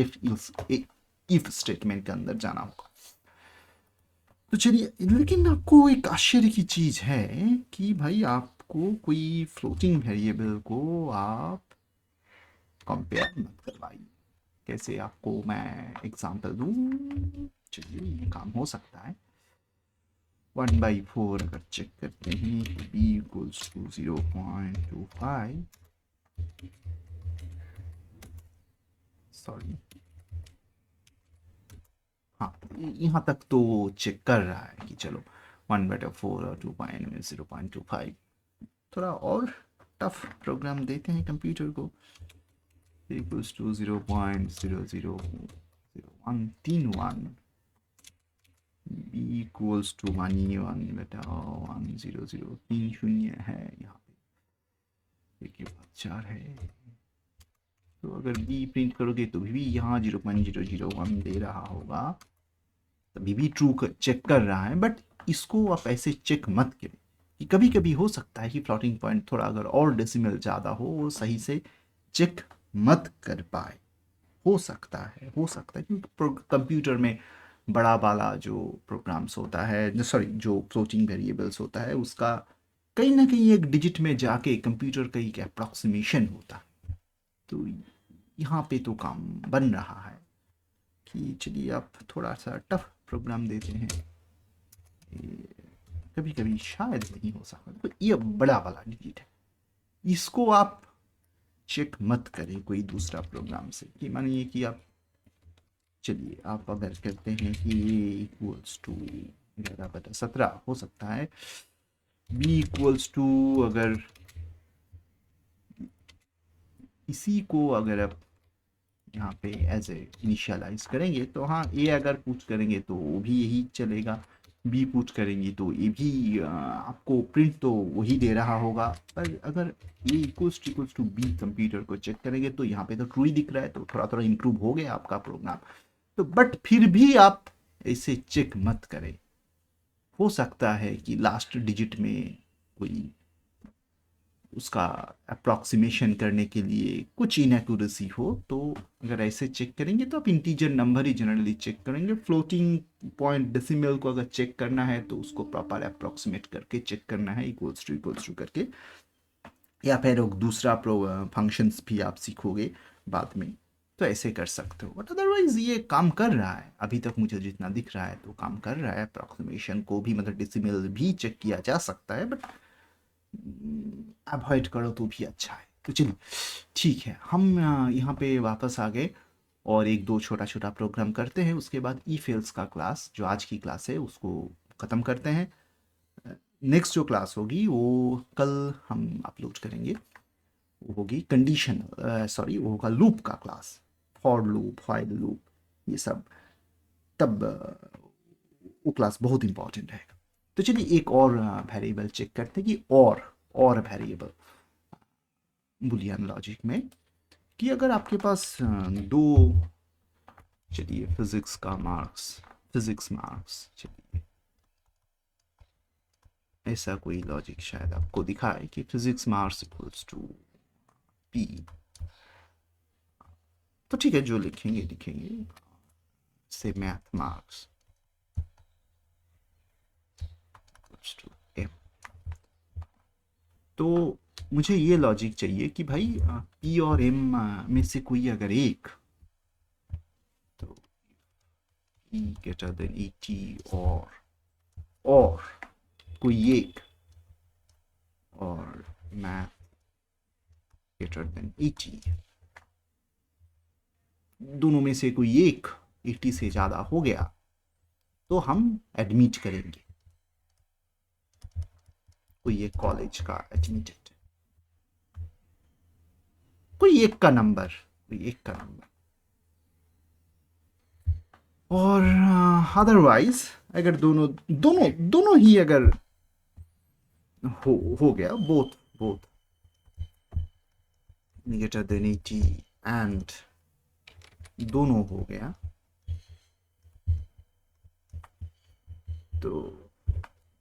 if स्टेटमेंट के अंदर जाना होगा। तो चलिए, लेकिन आपको एक आश्चर्य की चीज है कि भाई आपको कोई फ्लोटिंग वेरिएबल को आप कंपेयर मत करवाइए। कैसे, आपको मैं एग्जांपल दूं। चलिए ये काम हो सकता है। 1/4 अगर चेक करते हैं तो b इक्वल्स टू 0.25, सॉरी हाँ, यहाँ तक तो चेक कर रहा है कि चलो 1/4 और 0.25। थोड़ा और टफ प्रोग्राम देते हैं कंप्यूटर को। Equals to 0.000131, b equals to 1/10030 है, यहाँ पे एक 4 है। तो अगर b प्रिंट करोगे तो भी यहाँ 0.001 दे रहा होगा, तभी भी ट्रू चेक कर रहा है। बट इसको आप ऐसे चेक मत करें, कि कभी कभी हो सकता है कि फ्लोटिंग पॉइंट थोड़ा अगर और डेसिमल ज़्यादा हो, वो सही से चेक मत कर पाए। हो सकता है क्योंकि कंप्यूटर में बड़ा वाला जो प्रोग्राम्स होता है, सॉरी जो फ्लोटिंग वेरिएबल्स होता है, उसका कहीं ना कहीं एक डिजिट में जाके कंप्यूटर का एक अप्रॉक्सीमेशन होता है। तो यहाँ पे तो काम बन रहा है कि चलिए आप थोड़ा सा टफ प्रोग्राम देते हैं, कभी कभी शायद नहीं हो सकता। तो ये बड़ा वाला डिजिट है, इसको आप चेक मत करें कोई दूसरा प्रोग्राम से। कि मानिए कि आप, चलिए आप अगर कहते हैं कि a इक्वल्स टू 11/17 हो सकता है, b इक्वल्स टू अगर इसी को अगर आप यहाँ पे एज ए इनिशियलाइज करेंगे तो हाँ, ए अगर पुट करेंगे तो वो भी यही चलेगा, बी पुट करेंगे तो ये भी आपको प्रिंट तो वही दे रहा होगा। पर अगर ए इक्वल्स टू बी कंप्यूटर को चेक करेंगे तो यहाँ पे तो ट्रू ही दिख रहा है, तो थोड़ा थोड़ा इम्प्रूव हो गया आपका प्रोग्राम। तो बट फिर भी आप इसे चेक मत करें, हो सकता है कि लास्ट डिजिट में कोई उसका अप्रॉक्सीमेशन करने के लिए कुछ इनएक्यूरेसी हो। तो अगर ऐसे चेक करेंगे तो आप इंटीजर नंबर ही जनरली चेक करेंगे। फ्लोटिंग पॉइंट डेसिमल को अगर चेक करना है तो उसको प्रॉपर अप्रॉक्सीमेट करके चेक करना है, इक्वल्स टू करके, या फिर दूसरा फंक्शंस भी आप सीखोगे बाद में तो ऐसे कर सकते हो। बट अदरवाइज ये काम कर रहा है, अभी तक मुझे जितना दिख रहा है तो काम कर रहा है। अप्रॉक्सीमेशन को भी मतलब डेसिमल भी चेक किया जा सकता है, बट अवॉइड करो तो भी अच्छा है। तो चलिए ठीक है, हम यहाँ पे वापस आ गए और एक दो छोटा छोटा प्रोग्राम करते हैं, उसके बाद ई फेल्स का क्लास जो आज की क्लास है उसको ख़त्म करते हैं। नेक्स्ट जो क्लास होगी वो कल हम अपलोड करेंगे, वो होगी कंडीशन, सॉरी वो होगा लूप का class, for loop, while loop, ये सब। तब वो क्लास बहुत इंपॉर्टेंट है। तो चलिए एक और वेरिएबल चेक करते हैं कि और वेरिएबल बुलियन लॉजिक में, कि अगर आपके पास दो, चलिए फिजिक्स मार्क्स, चलिए ऐसा कोई लॉजिक शायद आपको दिखाए कि physics marks equals to P. तो ठीक है, जो लिखेंगे लिखेंगे, से math marks equals to M. तो मुझे ये लॉजिक चाहिए कि भाई पी और एम में से कोई अगर एक, तो ई ग्रेटर देन 80, और कोई एक, और मैथ ग्रेटर देन 80, दोनों में से कोई एक 80 से ज़्यादा हो गया तो हम एडमिट करेंगे, कोई एक कॉलेज का एडमिटेड, कोई एक का नंबर, कोई एक का नंबर। और अदरवाइज अगर दोनों दोनों दोनों ही अगर हो गया, बोथ ग्रेटर देन 80 एंड दोनों हो गया, तो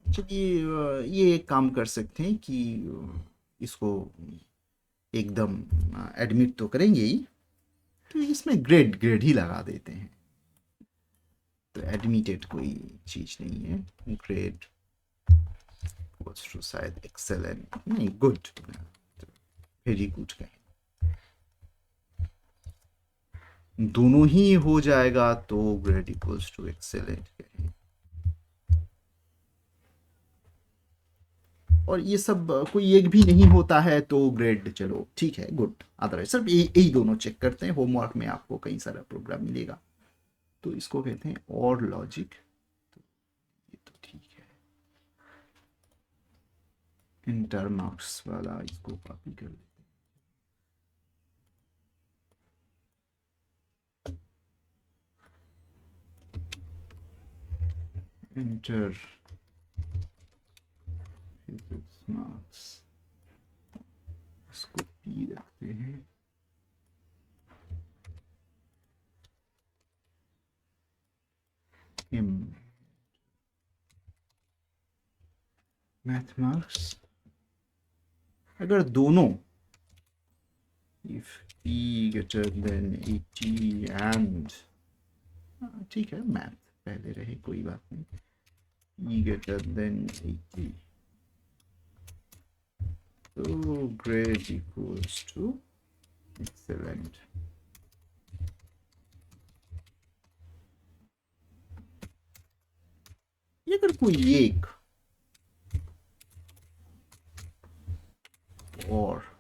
चलिए ये एक काम कर सकते हैं कि इसको एकदम एडमिट तो करेंगे ही, तो इसमें ग्रेड ग्रेड ही लगा देते हैं। तो एडमिटेड कोई चीज़ नहीं है, ग्रेड टू शायद एक्सेलेंट नहीं, गुड, वेरी गुड कहें। दोनों ही हो जाएगा तो ग्रेड इक्वल्स टू एक्सेलेंट कहें। और ये सब कोई एक भी नहीं होता है तो ग्रेड चलो ठीक है, गुड। अदरवाइज सिर्फ यही दोनों चेक करते हैं। होमवर्क में आपको कई सारा प्रोग्राम मिलेगा, तो इसको कहते हैं और लॉजिक। तो ये तो ठीक है, इंटर मार्क्स वाला इसको कॉपी कर लेते हैं, इंटर फिजिक्स मार्क्स, इसको पी रखते हैं। एम मैथ मार्क्स, अगर दोनों if p greater than 80 and, ठीक है मैथ पहले रहे कोई बात नहीं, e greater than 80, तो grade equals to excellent। ये अगर कोई एक और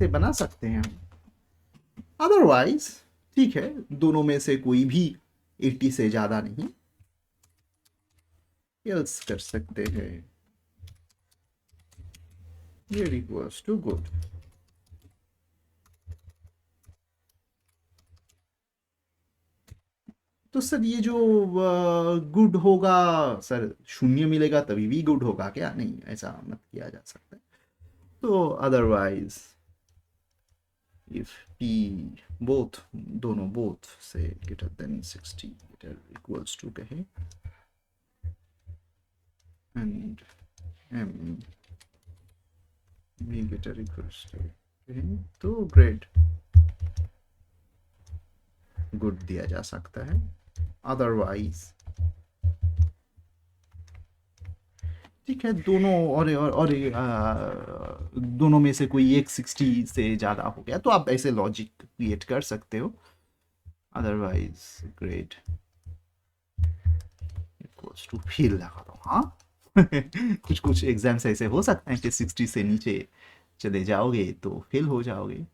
से बना सकते हैं हम। अदरवाइज ठीक है, दोनों में से कोई भी 80 से ज़्यादा नहीं, एल्स कर सकते हैं। Here equals to good. तो सर ये जो गुड होगा, सर शून्य मिलेगा तभी भी गुड होगा क्या? नहीं, ऐसा मत किया जा सकता। तो अदरवाइज इफ p बोथ, दोनों बोथ से greater than 60 greater equals to कहे, एंड m भी ग्रेटर इक्वल्स टू कहे, तो ग्रेड गुड दिया जा सकता है। अदरवाइज ठीक है, दोनों और दोनों में से कोई एक 60 से ज़्यादा हो गया तो आप ऐसे लॉजिक क्रिएट कर सकते हो। Otherwise grade equals to fail लगा दो। हाँ कुछ कुछ एग्जाम्स ऐसे हो सकते हैं कि 60 से नीचे चले जाओगे तो फेल हो जाओगे,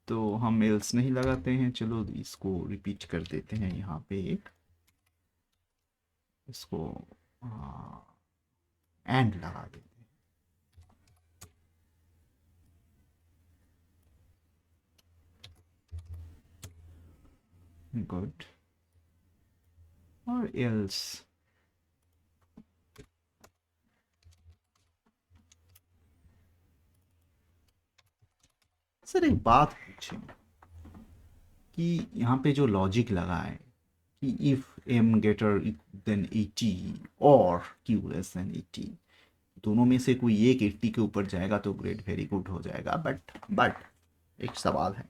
तो हम एल्स नहीं लगाते हैं। चलो इसको रिपीट कर देते हैं यहाँ पे एक, इसको एंड लगा देते हैं। गुड और एल्स सर एक बात पूछें कि यहाँ पे जो लॉजिक लगा है कि इफ m greater than 80 और q less than 80, दोनों में से कोई एक 80 के ऊपर जाएगा तो ग्रेड वेरी गुड हो जाएगा। बट एक सवाल है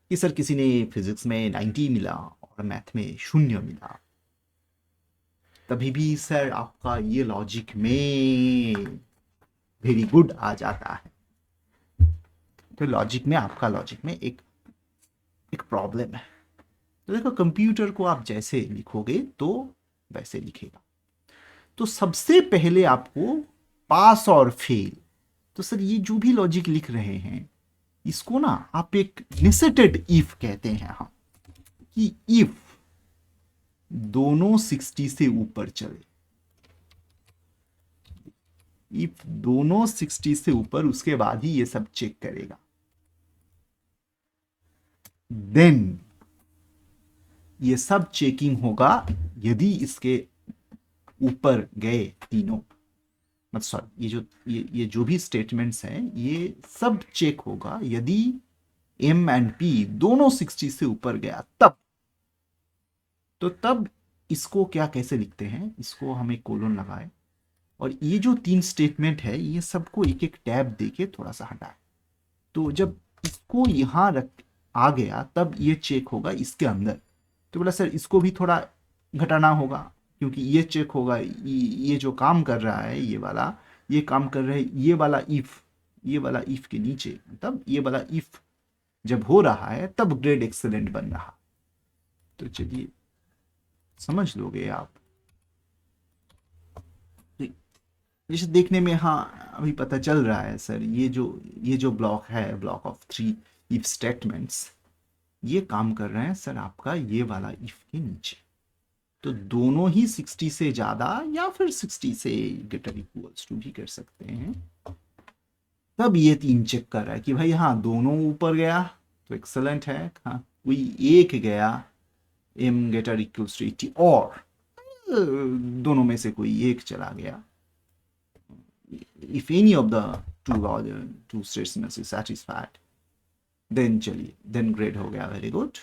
कि सर किसी ने फिजिक्स में 90 मिला और मैथ में 0 मिला, तभी भी सर आपका ये लॉजिक में वेरी गुड आ जाता है। तो लॉजिक में, आपका लॉजिक में एक प्रॉब्लम है। तो देखो, कंप्यूटर को आप जैसे लिखोगे तो वैसे लिखेगा। तो सबसे पहले आपको पास और फेल, तो सर ये जो भी लॉजिक लिख रहे हैं इसको ना आप एक नेसेटेड इफ कहते हैं हम, कि इफ दोनों 60 से ऊपर चले, इफ दोनों 60 से ऊपर, उसके बाद ही ये सब चेक करेगा। देन ये सब चेकिंग होगा यदि इसके ऊपर गए तीनों, मतलब सॉरी, ये जो भी स्टेटमेंट्स हैं ये सब चेक होगा यदि m एंड p दोनों 60 से ऊपर गया तब। तो तब इसको क्या कैसे लिखते हैं, इसको हम एक कोलन लगाए और ये जो 3 स्टेटमेंट है ये सबको एक एक टैब देके थोड़ा सा हटाए। तो जब इसको यहां रख आ गया तब ये चेक होगा इसके अंदर। तो बोला सर इसको भी थोड़ा घटाना होगा क्योंकि ये चेक होगा, ये जो काम कर रहा है ये वाला, ये काम कर रहा है ये वाला इफ, ये वाला इफ के नीचे, तब ये वाला इफ जब हो रहा है तब ग्रेड एक्सेलेंट बन रहा। तो चलिए समझ लोगे आप। जैसे देखने में हाँ अभी पता चल रहा है सर, ये जो ब्लॉक है, ब्लॉक ऑफ 3 इफ स्टेटमेंट्स, ये काम कर रहे हैं सर आपका ये वाला इफ के नीचे। तो दोनों ही 60 से ज्यादा या फिर 60 से ग्रेटर इक्वल्स टू भी कर सकते हैं। तब ये 3 चेक कर रहा है कि भाई हाँ दोनों ऊपर गया तो एक्सेलेंट है, हाँ कोई एक गया m ग्रेटर इक्वल्स टू 80 और दोनों में से कोई एक चला गया, if any of the two statements is satisfied, then चलिए then ग्रेड हो गया वेरी गुड।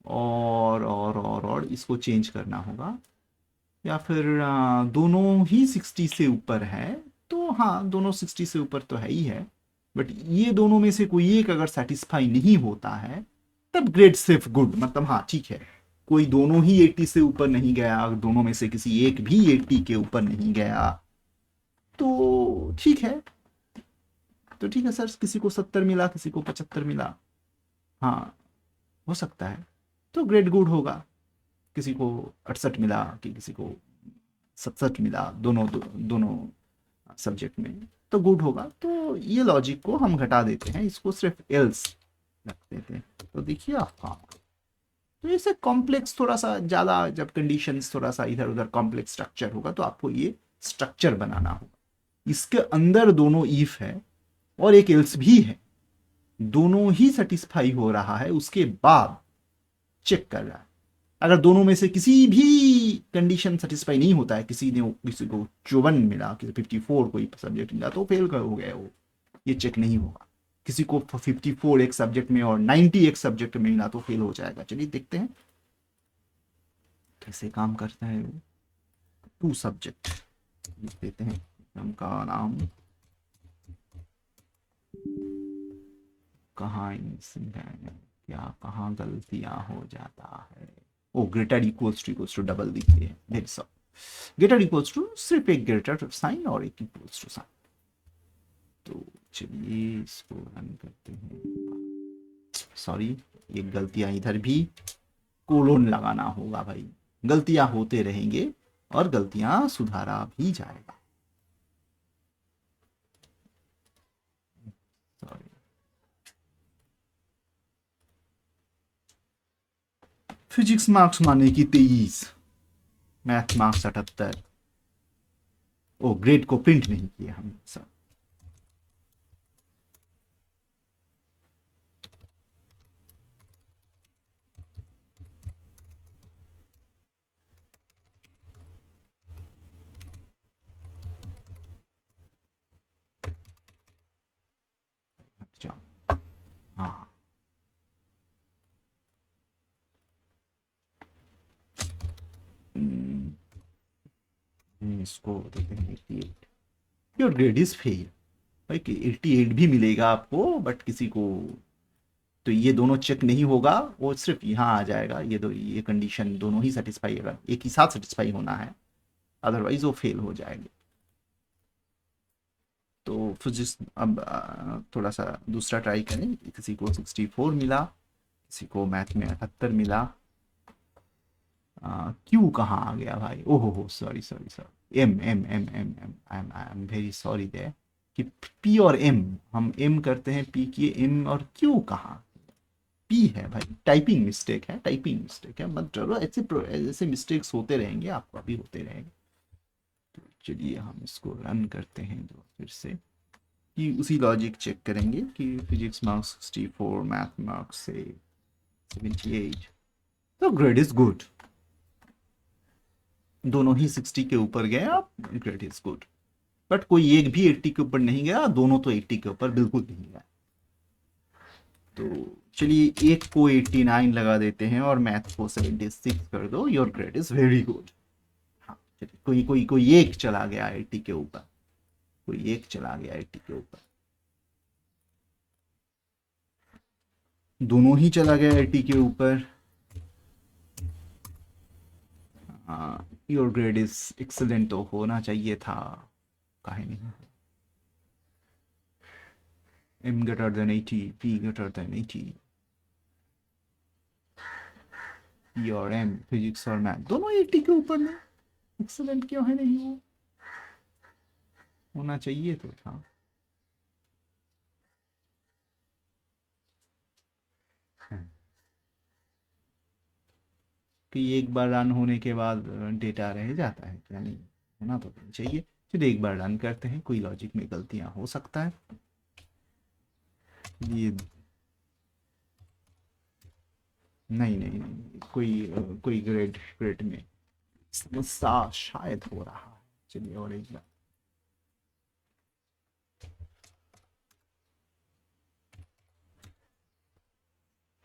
और इसको चेंज करना होगा, या फिर दोनों ही 60 से ऊपर है तो हाँ दोनों 60 से ऊपर तो है ही है, बट ये दोनों में से कोई एक अगर सेटिस्फाई नहीं होता है तब ग्रेड सिर्फ गुड, मतलब हाँ ठीक है कोई दोनों ही 80 से ऊपर नहीं गया, दोनों में से किसी एक भी 80 के ऊपर नहीं गया तो ठीक है। तो ठीक है सर, किसी को 70 मिला, किसी को 75 मिला, हाँ हो सकता है तो ग्रेड गुड होगा। किसी को 68 मिला कि किसी को 67 मिला, दोनों सब्जेक्ट में तो गुड होगा। तो ये लॉजिक को हम घटा देते हैं, इसको सिर्फ एल्स रख देते हैं। तो देखिए आप काम, तो इसे कॉम्प्लेक्स थोड़ा सा ज़्यादा, जब कंडीशंस थोड़ा सा इधर उधर कॉम्प्लेक्स स्ट्रक्चर होगा तो आपको ये स्ट्रक्चर बनाना होगा। इसके अंदर दोनों इफ है और एक एल्स भी है, दोनों ही सेटिस्फाई हो रहा है, उसके बाद चेक कर रहा है। अगर दोनों में से किसी भी कंडीशन सेटिस्फाई नहीं होता है, किसी को 54 मिला, किसी 54 कोई सब्जेक्ट मिला, तो फेल हो गया वो, ये चेक नहीं होगा। किसी को 54 एक सब्जेक्ट में और 90 एक सब्जेक्ट में मिला तो फेल हो जाएगा। चलिए देखते हैं कैसे काम करता है वो। 2 सब्जेक्ट लिख देते हैं, उनका नाम कहाँ क्या, कहाँ गलतियां हो जाता है। ओ, ग्रेटर इक्वल्स टू डबल लिखते हैं, that is all. Greater equals to सिर्फ एक ग्रेटर साइन और एक इक्वल्स टू साइन। तो चलिए इसको रन करते हैं। सॉरी, ये गलतियां इधर भी कोलोन लगाना होगा भाई, गलतियां होते रहेंगे और गलतियां सुधारा भी जाएगा। सॉरी, फिजिक्स मार्क्स माने कि 23, मैथ मार्क्स 78। ओ, ग्रेड को प्रिंट नहीं किया हम सर। अच्छा, हाँ, इसको देते हैं 88। योर ग्रेड इज फेल भाई, 88 भी मिलेगा आपको, बट किसी को तो ये दोनों चेक नहीं होगा, वो सिर्फ यहाँ आ जाएगा। ये कंडीशन दोनों ही सेटिस्फाई, अगर एक ही साथ सेटिस्फाई होना है, अदरवाइज वो फेल हो जाएंगे। तो फिजिक्स अब थोड़ा सा दूसरा ट्राई करें। किसी को 64 मिला, किसी को मैथ में 78 मिला। क्यू कहाँ आ गया भाई, ओहो हो, sorry sorry sorry, um um um um um, I am very sorry दे कि पी और एम, हम एम करते हैं पी की, एम और क्यू कहाँ, पी है भाई। टाइपिंग मिस्टेक है, टाइपिंग मिस्टेक है, मत डरो, ऐसे ऐसे मिस्टेक्स होते रहेंगे, आपका भी होते रहेंगे। तो चलिए हम इसको रन करते हैं तो फिर से कि उसी लॉजिक चेक करेंगे कि फिजिक्स मार्क्स 64, मैथ मार्क्स से 78, तो ग्रेड इज गुड। दोनों ही 60 के ऊपर गए आप, ग्रेड इज गुड। बट कोई एक भी 80 के ऊपर नहीं गया, दोनों तो 80 के ऊपर बिल्कुल नहीं गया। तो चलिए एक को 89 लगा देते हैं और मैथ को 76 कर दो, your grade is very good. हाँ, चलिए कोई एक चला गया 80 के ऊपर, कोई एक चला गया 80 के ऊपर, दोनों ही चला गया 80 के ऊपर। योर ग्रेड इज एक्सेलेंट तो होना चाहिए था, काहे नहीं। m greater than 80, p greater than 80, p और m, फिजिक्स और मैथ दोनों 80 के ऊपर में, एक्सेलेंट क्यों है नहीं, वो होना चाहिए तो था। कि एक बार रन होने के बाद डेटा रह जाता है क्या, नहीं होना तो नहीं चाहिए। फिर एक बार रन करते हैं, कोई लॉजिक में गलतियां हो सकता है। ये नहीं नहीं नहीं, कोई ग्रेड ग्रेड में समस्या शायद हो रहा है। चलिए और एक बार,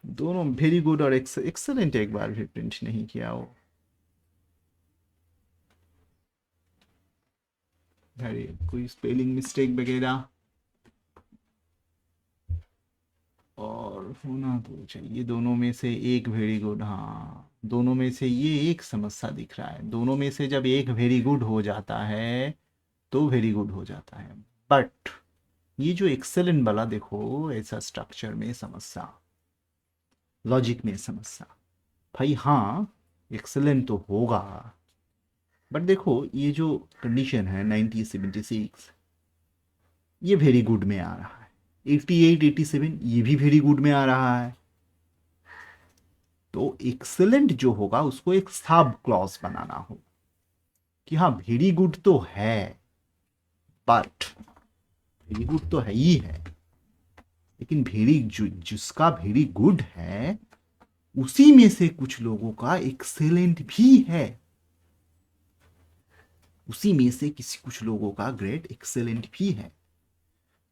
दोनों वेरी गुड और एक्सेलेंट एक बार भी प्रिंट नहीं किया वो, अरे कोई स्पेलिंग मिस्टेक वगैरह और होना तो चाहिए। दोनों में से एक वेरी गुड, हाँ दोनों में से ये एक समस्या दिख रहा है। दोनों में से जब एक वेरी गुड हो जाता है तो वेरी गुड हो जाता है, बट ये जो एक्सेलेंट वाला देखो, ऐसा स्ट्रक्चर में समस्या, लॉजिक में समस्या। भाई हाँ, एक्सेलेंट तो होगा, बट देखो ये जो कंडीशन है 90 76, ये वेरी गुड में आ रहा है। 88, 87 ये भी वेरी गुड में आ रहा है। तो एक्सेलेंट जो होगा उसको एक सब क्लॉज बनाना होगा कि हाँ वेरी गुड तो है, बट वेरी गुड तो है ही है, लेकिन जिसका वेरी गुड है उसी में से कुछ लोगों का एक्सेलेंट भी है, उसी में से कुछ लोगों का ग्रेड एक्सेलेंट भी है।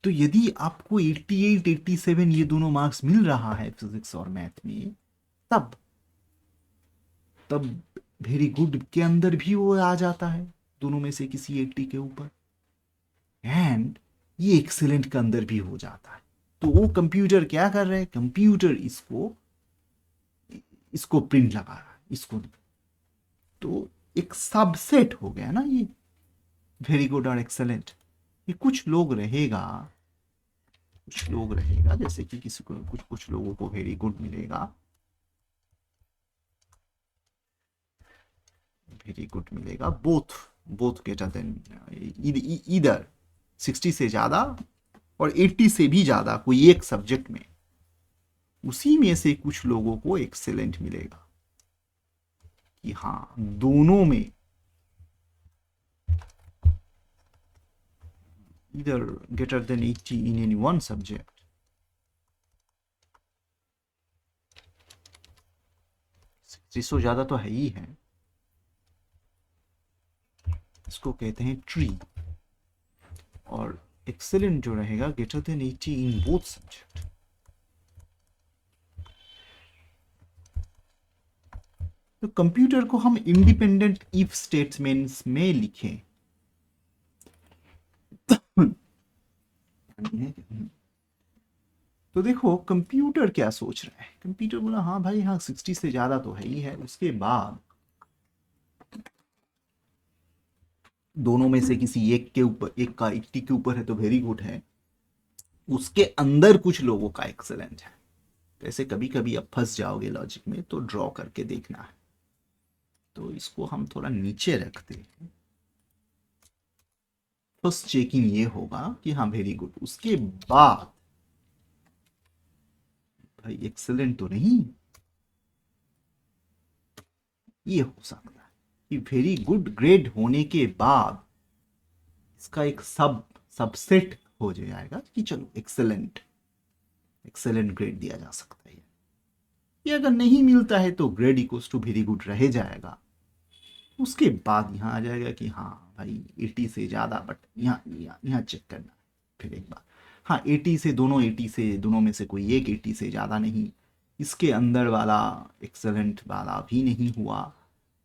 तो यदि आपको 88, 87 ये दोनों मार्क्स मिल रहा है फिजिक्स और मैथ में, तब तब वेरी गुड के अंदर भी वो आ जाता है, दोनों में से किसी 80 के ऊपर, एंड ये एक्सेलेंट के अंदर भी हो जाता है। तो वो कंप्यूटर क्या कर रहा है, कंप्यूटर इसको प्रिंट लगा रहा है, इसको नहीं। तो एक सबसेट हो गया ना ये वेरी गुड और एक्सेलेंट। ये कुछ लोग रहेगा जैसे कि किसी को कुछ लोगों को वेरी गुड मिलेगा, बोथ ग्रेटर देन इधर 60 से ज्यादा और 80 से भी ज्यादा कोई एक सब्जेक्ट में, उसी में से कुछ लोगों को एक्सेलेंट मिलेगा कि हाँ दोनों में either greater than 80 in any one subject, सौ ज्यादा तो है ही है, इसको कहते हैं ट्री। और एक्सेलेंट जो रहेगा greater than 80 in both subject. तो कंप्यूटर को हम इंडिपेंडेंट इफ स्टेटमेंट्स में लिखें तो देखो कंप्यूटर क्या सोच रहा है, कंप्यूटर बोला हाँ भाई हाँ 60 से ज्यादा तो है ही है, उसके बाद दोनों में से किसी एक के ऊपर, एक का 80 के ऊपर है तो वेरी गुड है, उसके अंदर कुछ लोगों का एक्सेलेंट है। तो ऐसे कभी कभी आप फंस जाओगे लॉजिक में, तो ड्रॉ करके देखना है। तो इसको हम थोड़ा नीचे रखते हैं। फर्स्ट चेकिंग ये होगा कि हाँ वेरी गुड, उसके बाद भाई एक्सेलेंट तो नहीं, ये हो सकता है कि वेरी गुड ग्रेड होने के बाद इसका एक सबसेट हो जाएगा कि चलो एक्सेलेंट ग्रेड दिया जा सकता है। ये अगर नहीं मिलता है तो grade equals to very good रह जाएगा। उसके बाद यहाँ आ जाएगा कि हाँ भाई 80 से ज़्यादा, बट यहाँ चेक करना फिर एक बार, हाँ 80 से दोनों में से कोई एक 80 से ज़्यादा नहीं, इसके अंदर वाला एक्सेलेंट वाला भी नहीं हुआ,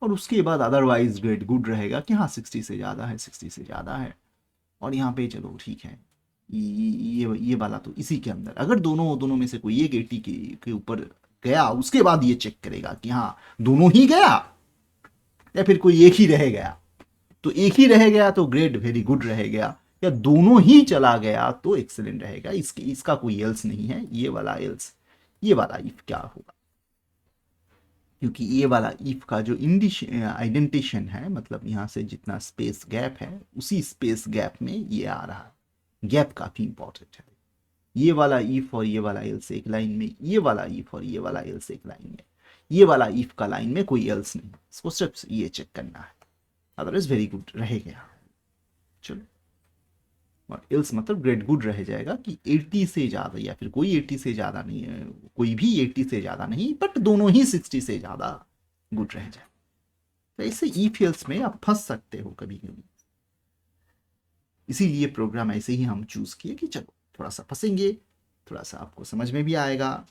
और उसके बाद अदरवाइज ग्रेड गुड रहेगा कि हाँ 60 से ज़्यादा है, 60 से ज़्यादा है। और यहाँ पे चलो ठीक है, ये वाला तो इसी के अंदर, अगर दोनों में से कोई एक 80 के ऊपर गया, उसके बाद ये चेक करेगा कि हाँ दोनों ही गया या फिर कोई एक ही रह गया। तो एक ही रह गया तो ग्रेड वेरी गुड रह गया, या दोनों ही चला गया तो एक्सेलेंट रहेगा। इसका कोई एल्स नहीं है, ये वाला एल्स, ये वाला इफ क्या होगा, क्योंकि ये वाला इफ का जो आइडेंटिशन है, मतलब यहां से जितना स्पेस गैप है उसी स्पेस गैप में ये आ रहा है। गैप काफी इंपॉर्टेंट है। ये वाला इफ और ये वाला एल्स एक लाइन में, ये वाला इफ और ये वाला एल्स एक लाइन में, ये वाला इफ का लाइन में कोई एल्स नहीं, इसको सिर्फ ये चेक करना है, अदरवाइज वेरी गुड रह गया। चलो, और एल्स मतलब ग्रेड गुड रह जाएगा कि 80 से ज़्यादा, या फिर कोई 80 से ज़्यादा नहीं है, कोई भी 80 से ज़्यादा नहीं, बट दोनों ही 60 से ज़्यादा गुड रह जाए। तो ऐसे इफ एल्स में आप फंस सकते हो कभी कभी, इसीलिए प्रोग्राम ऐसे ही हम चूज किए कि चलो थोड़ा सा फंसेंगे, थोड़ा सा आपको समझ में भी आएगा,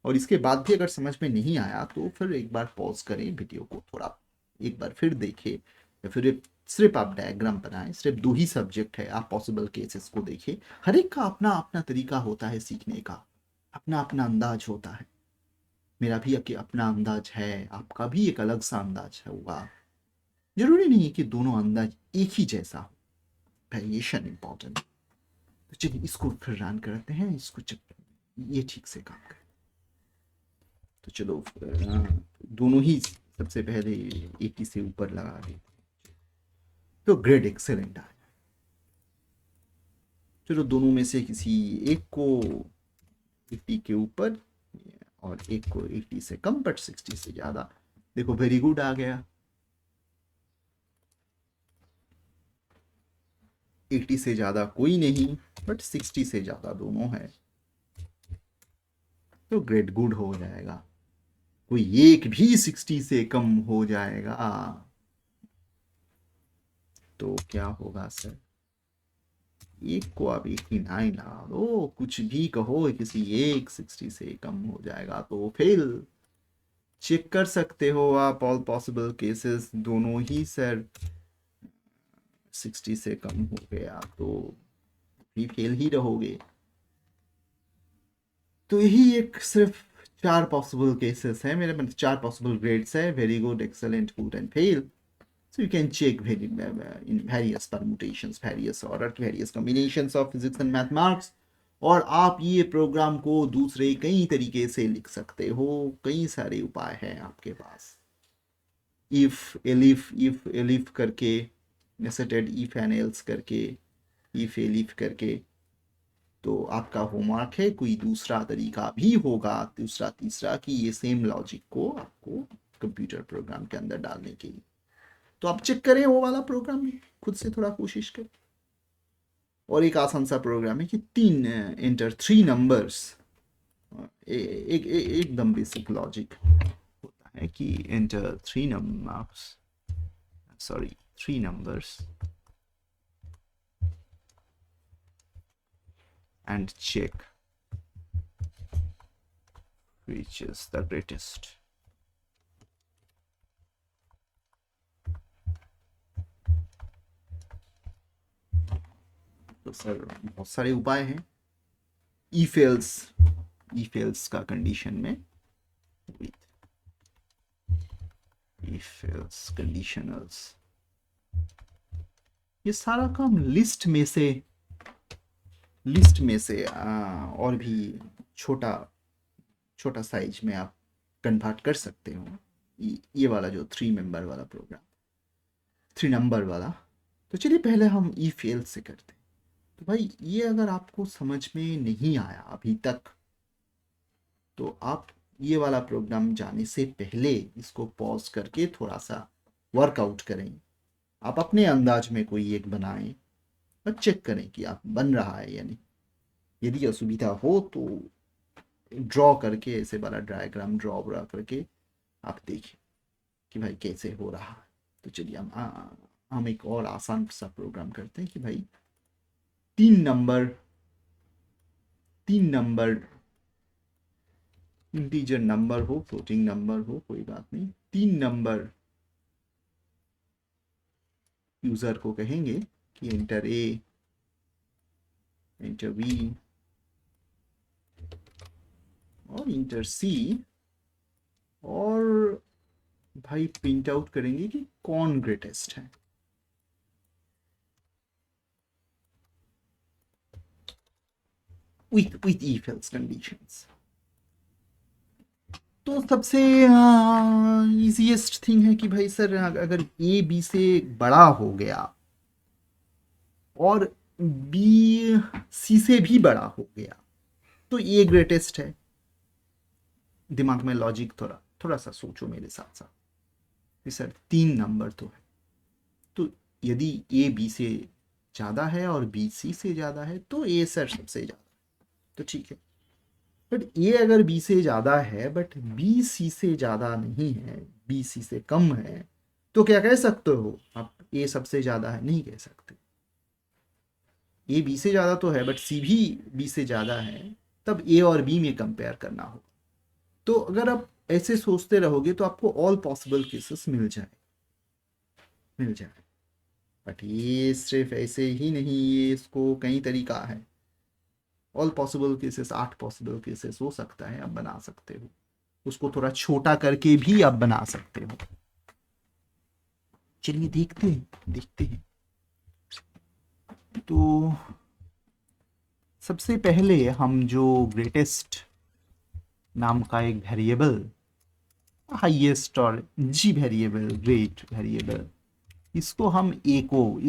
और इसके बाद भी अगर समझ में नहीं आया तो फिर एक बार पॉज करें वीडियो को, थोड़ा एक बार फिर देखें, या फिर सिर्फ आप डायग्राम बनाएं। सिर्फ 2 ही सब्जेक्ट है, आप पॉसिबल केसेस को देखें। हर एक का अपना अपना तरीका होता है सीखने का, अपना अपना अंदाज होता है। मेरा भी अपना अंदाज है, आपका भी एक अलग सा अंदाज होगा। जरूरी नहीं है कि दोनों अंदाज एक ही जैसा हो, वेरिएशन इंपॉर्टेंट। तो चलिए इसको फिर रन करते हैं, इसको चेक, ये ठीक से काम करे। तो चलो दोनों ही सबसे पहले 80 से ऊपर लगा देते, तो ग्रेड एक्सेलेंट आ जाए। चलो दोनों में से किसी एक को 80 के ऊपर और एक को 80 से कम बट 60 से ज़्यादा। देखो वेरी गुड आ गया, 80 से ज़्यादा कोई नहीं बट 60 से ज़्यादा दोनों है, तो ग्रेट गुड हो जाएगा। कोई एक भी 60 से कम हो जाएगा तो क्या होगा सर? एक को आप 89 लगा दो, कुछ भी कहो, किसी एक 60 से कम हो जाएगा तो फेल। चेक कर सकते हो आप ऑल पॉसिबल केसेस, दोनों ही सर 60 से कम हो गया तो भी फेल ही रहोगे। तो यही एक सिर्फ 4 पॉसिबल केसेस है मेरे, मतलब 4 पॉसिबल ग्रेड्स है, very good, excellent, good and fail. So you can check in various permutations, various order, various combinations of physics and math marks। और आप ये प्रोग्राम को दूसरे कई तरीके से लिख सकते हो, कई सारे उपाय हैं आपके पास। if elif करके, nested if and else करके, if elif करके, तो आपका होमवर्क है कोई दूसरा तरीका भी होगा, दूसरा तीसरा, कि ये सेम लॉजिक को आपको कंप्यूटर प्रोग्राम के अंदर डालने के लिए। तो आप चेक करें वो वाला प्रोग्राम, खुद से थोड़ा कोशिश करें। और एक आसान सा प्रोग्राम है कि 3 एंटर 3 नंबर्स, एकदम बेसिक लॉजिक होता है कि enter 3 numbers and check which is the greatest। तो सर बहुत सारे उपाय हैं if else का कंडीशन में, if else कंडीशनल्स, ये सारा काम लिस्ट में से और भी छोटा साइज में आप कन्वर्ट कर सकते हो। ये वाला जो 3 नंबर वाला प्रोग्राम, 3 नंबर वाला, तो चलिए पहले हम if else से करते हैं। तो भाई ये अगर आपको समझ में नहीं आया अभी तक, तो आप ये वाला प्रोग्राम जाने से पहले इसको पॉज करके थोड़ा सा वर्कआउट करें, आप अपने अंदाज में कोई एक बनाएं और चेक करें कि आप बन रहा है या नहीं। यदि असुविधा हो तो ड्रॉ करके, ऐसे वाला डायग्राम ड्रॉ करके आप देखें कि भाई कैसे हो रहा है। तो चलिए हम एक और आसान सा प्रोग्राम करते हैं कि भाई 3 नंबर इंटीजर नंबर हो, फ्लोटिंग नंबर हो, कोई बात नहीं, 3 नंबर यूजर को कहेंगे कि एंटर ए, एंटर बी और इंटर सी, और भाई प्रिंट आउट करेंगे कि कौन ग्रेटेस्ट है। with if else conditions। तो सबसे इजीएस्ट थिंग है कि भाई सर अगर ए बी से बड़ा हो गया और बी सी से भी बड़ा हो गया तो ए ग्रेटेस्ट है। दिमाग में लॉजिक थोड़ा सा सोचो मेरे साथ साथ कि सर 3 नंबर तो है, तो यदि ए बी से ज़्यादा है और बी सी से ज़्यादा है तो ए सर सबसे ज़्यादा, तो ठीक है। बट ए अगर बी से ज़्यादा है बट बी सी से ज़्यादा नहीं है, बी सी से कम है, तो क्या कह सकते हो आप ए सबसे ज़्यादा है? नहीं कह सकते। ए बी से ज़्यादा तो है बट सी भी बी से ज़्यादा है, तब ए और बी में कंपेयर करना होगा। तो अगर आप ऐसे सोचते रहोगे तो आपको ऑल पॉसिबल केसेस मिल जाए। बट ये सिर्फ ऐसे ही नहीं, ये इसको कई तरीका है। All possible cases 8 possible cases हो सकता है, आप बना सकते हो। उसको थोड़ा छोटा करके भी आप बना सकते हो। चलिए देखते हैं। तो सबसे पहले हम जो ग्रेटेस्ट नाम का एक वेरिएबल, हाईएस्ट और जी वेरिएबल, ग्रेट वेरिएबल, इसको हम ए को,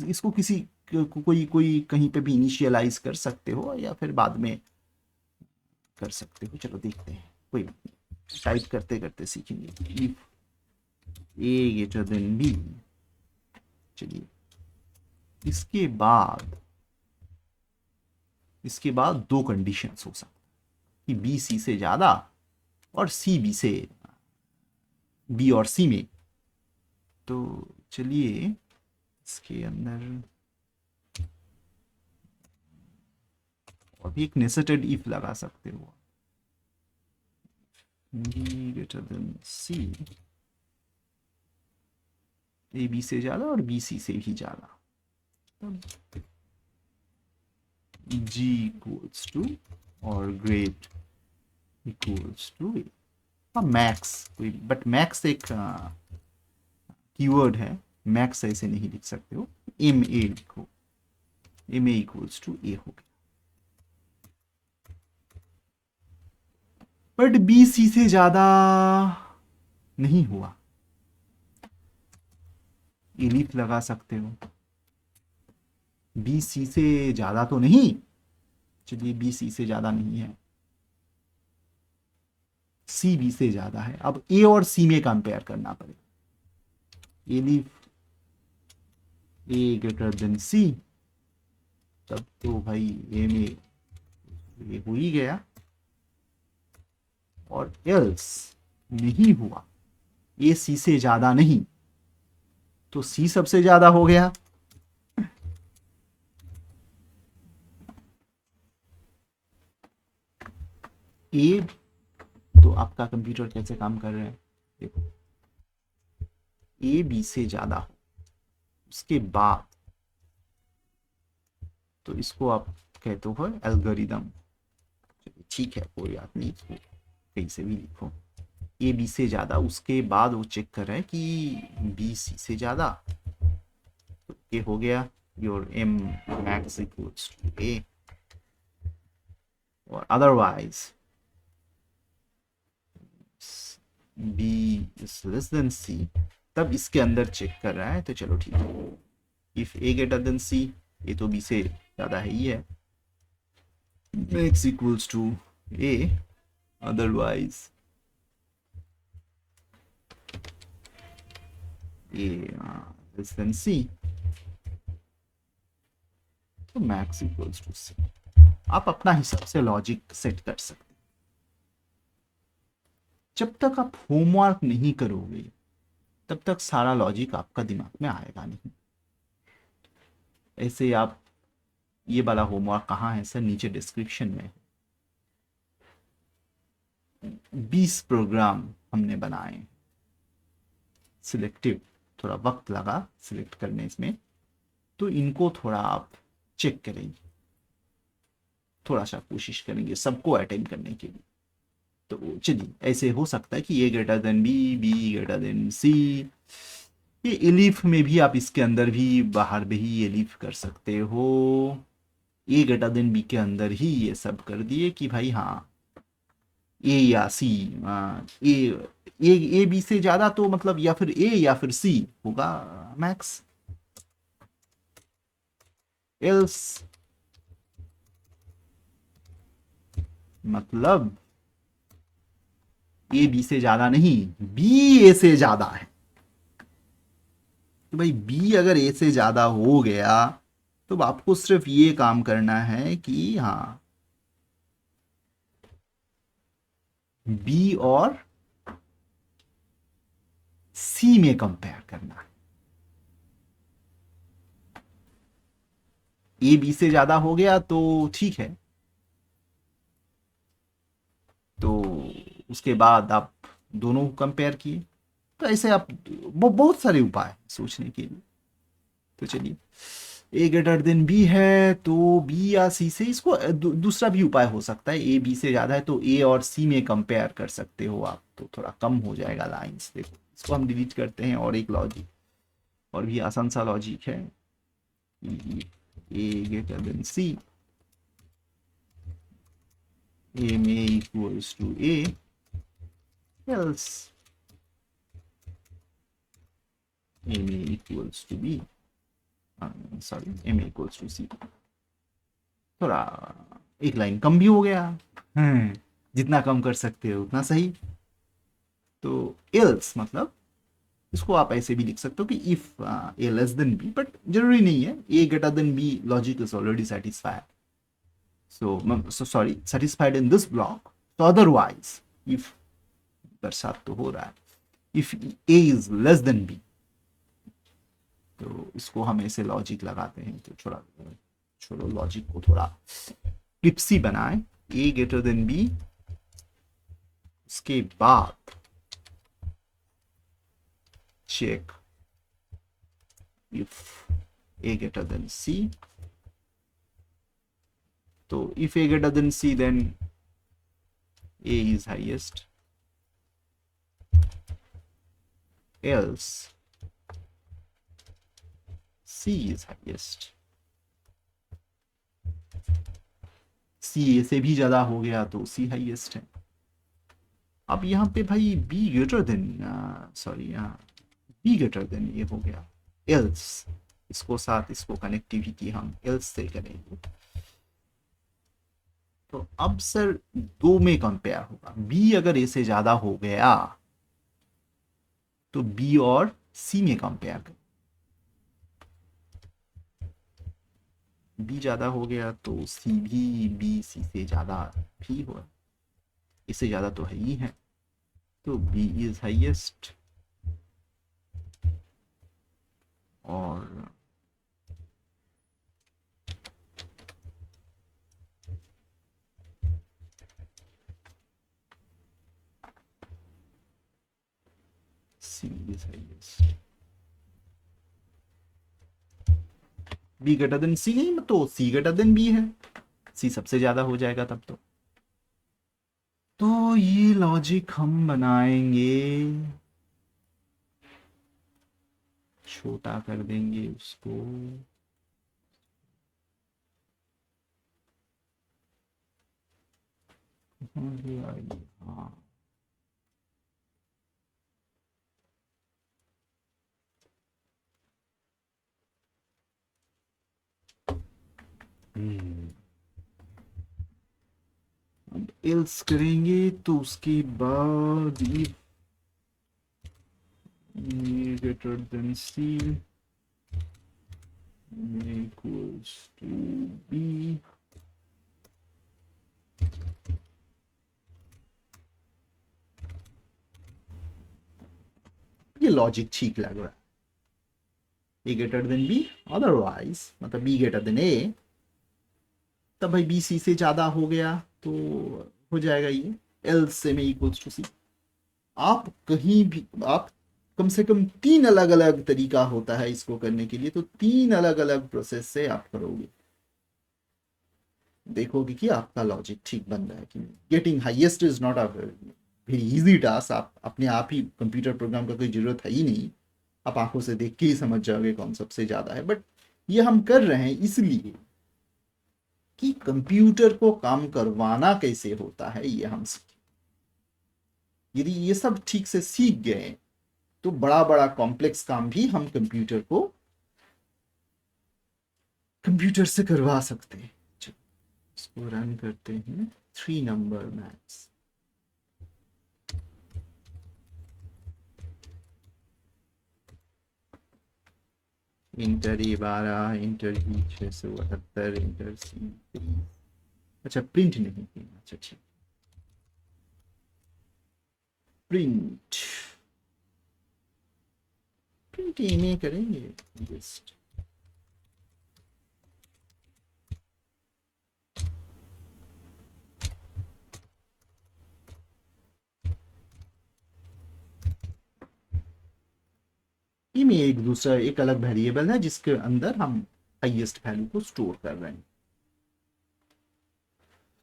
इसको किसी कोई कोई कहीं पे भी इनिशियलाइज कर सकते हो या फिर बाद में कर सकते हो। चलो देखते हैं, कोई बात नहीं, टाइप करते करते सीखेंगे। If A greater than B, चलिए इसके बाद दो कंडीशंस हो सकती कि बी सी से ज्यादा और सी बी से, बी और सी में। तो चलिए इसके अंदर और भी एक नेसेटेड इफ लगा सकते हो, B greater than C, A B से ज्यादा और बी सी से भी ज्यादा, तब जी इक्वल्स टू और great equals to A. Max कोई, बट मैक्स एक कीवर्ड है, मैक्स ऐसे नहीं लिख सकते हो, एम ए लिखो, M A equals to A हो गया। बट बी सी से ज्यादा नहीं हुआ, इलिफ लगा सकते हो, बी सी से ज्यादा तो नहीं, चलिए बी सी से ज्यादा नहीं है, सी बी से ज्यादा है। अब ए और सी में कंपेयर करना पड़ेगा, इलिफ ए ग्रेटर देन सी, तब तो भाई ए में ये हो ही गया, और एल्स नहीं हुआ, ए सी से ज्यादा नहीं, तो सी सबसे ज्यादा हो गया। ए, तो आपका कंप्यूटर कैसे काम कर रहा है देखो, ए बी से ज्यादा हो उसके बाद, तो इसको आप कहते हो एल्गोरिदम, ठीक है कोई बात नहीं, इसको कहीं से भी लिखो, ए बी से ज्यादा, उसके बाद वो चेक कर रहा है कि बी सी से ज्यादा, तो ये हो गया your M max equals to A, और otherwise B is less than C, तब इसके अंदर चेक कर रहा है, तो चलो ठीक है, if A greater than C, ये तो बी से ज्यादा है ही है, max equals to A, otherwise A less than C, तो मैक्स इक्वल्स टू सी। आप अपना हिसाब से लॉजिक सेट कर सकते। जब तक आप होमवर्क नहीं करोगे तब तक सारा लॉजिक आपका दिमाग में आएगा नहीं। ऐसे आप, ये वाला होमवर्क कहाँ है सर, नीचे डिस्क्रिप्शन में 20 प्रोग्राम हमने बनाए, सिलेक्टिव, थोड़ा वक्त लगा सिलेक्ट करने इसमें, तो इनको थोड़ा आप चेक करेंगे, थोड़ा सा कोशिश करेंगे सबको अटेंड करने के लिए। तो चलिए, ऐसे हो सकता है कि A greater than B, B greater than C, ये एलिफ में भी आप इसके अंदर भी बाहर भी ही एलिफ कर सकते हो, ए ग्रेटर देन बी के अंदर ही ये सब कर दिए कि भाई हाँ ए या सी, ए ए बी से ज्यादा, तो मतलब या फिर ए या फिर सी होगा मैक्स, एल्स मतलब ए बी से ज्यादा नहीं, बी ए से ज्यादा है। तो भाई बी अगर ए से ज्यादा हो गया तो आपको सिर्फ ये काम करना है कि हाँ बी और सी में कंपेयर करना है। ए बी से ज्यादा हो गया तो ठीक है, तो उसके बाद आप दोनों कंपेयर किए, तो ऐसे आप बहुत सारे उपाय सोचने के लिए। तो चलिए, ए ग्रेटर देन बी है तो बी या सी से, इसको दूसरा भी उपाय हो सकता है, ए बी से ज्यादा है तो ए और सी में कंपेयर कर सकते हो आप, तो थोड़ा कम हो जाएगा लाइंस। देखो इसको हम डिलीट करते हैं, और एक लॉजिक और भी आसान सा लॉजिक है, A greater than C, A में equals to A, else A में equals to B. Sorry M equals to C, थोड़ा एक लाइन कम भी हो गया। जितना कम कर सकते हो उतना सही। तो एल्स मतलब इसको आप ऐसे भी लिख सकते हो कि if A less than B, but जरूरी नहीं है, A greater than B logic is already satisfied. so sorry, satisfied in this block. So otherwise, if दर्शात तो हो रहा है, if a is less than b, तो इसको हम ऐसे लॉजिक लगाते हैं। तो थोड़ा छोड़ो लॉजिक को, थोड़ा टिप्सी बनाए। a ग्रेटर देन b, उसके बाद check if a greater than c। तो if a greater than c, then a is highest, else c is highest। c a से भी ज्यादा हो गया तो c हाईएस्ट है। अब यहाँ पे भाई b ग्रेटर देन, सॉरी यहाँ b ग्रेटर देन ये हो गया, else इसको साथ इसको कनेक्टिविटी हम else से करेंगे। तो अब सर दो में कंपेयर होगा, b अगर a से ज्यादा हो गया तो b और c में कंपेयर करें। b ज्यादा हो गया तो c भी b c से ज्यादा भी हो, इससे ज्यादा तो है ही है, तो b इज हाईएस्ट और c is highest. b greater than c नहीं, तो c ग्रेटर देन b है, c सबसे ज्यादा हो जाएगा तब तो ये लॉजिक हम बनाएंगे, छोटा कर देंगे उसको। हाँ, अब एल्स करेंगे तो उसके बाद greater than C equals to B. ये लॉजिक ठीक लग रहा है, A greater than B, otherwise मतलब बी ग्रेटर देन ए, तब भाई बी सी से ज्यादा हो गया तो हो जाएगा ये एल से में इक्वल्स टू सी। आप कहीं भी आप कम से कम 3 अलग अलग तरीका होता है इसको करने के लिए, तो 3 अलग अलग प्रोसेस से आप करोगे, देखोगे कि आपका लॉजिक ठीक बन रहा है कि getting highest is not a very easy task. आप अपने आप ही कंप्यूटर प्रोग्राम का कोई जरूरत है ही नहीं, आप आंखों से देख के ही समझ जाओगे कौन सबसे ज्यादा है। बट ये हम कर रहे हैं इसलिए कि कंप्यूटर को काम करवाना कैसे होता है ये हम सीखें। यदि ये सब ठीक से सीख गए तो बड़ा बड़ा कॉम्प्लेक्स काम भी हम कंप्यूटर से करवा सकते हैं। इसको रन करते हैं, 3 नंबर मैथ्स। इंटर ए 12, इंटर बी 678, इंटर सी 30। अच्छा प्रिंट नहीं किया, अच्छा ठीक, प्रिंट प्रिंट इमें करेंगे जस्ट। इमें एक दूसरा एक अलग वेरिएबल है जिसके अंदर हम हाईएस्ट वैल्यू को स्टोर कर रहे हैं।